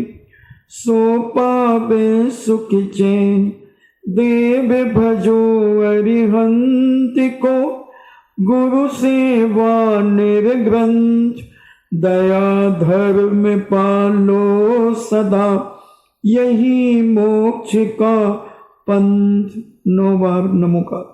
सो पावे सुख चैन। देव भजो अरिहंत को गुरु सेवा निर्ग्रंथ, दया धर्म पालो सदा यही मोक्ष का पंथ। 9 बार नमोकार।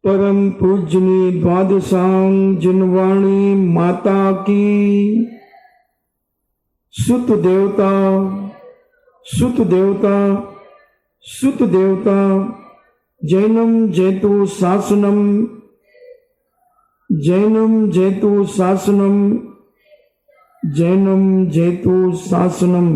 परम पूजनी द्वादशांग जिनवाणी माता की सुत देवता, सुत देवता, सुत देवता, जैनम जेतु शासनम, जैनम जेतु शासनम, जैनम जेतु शासनम।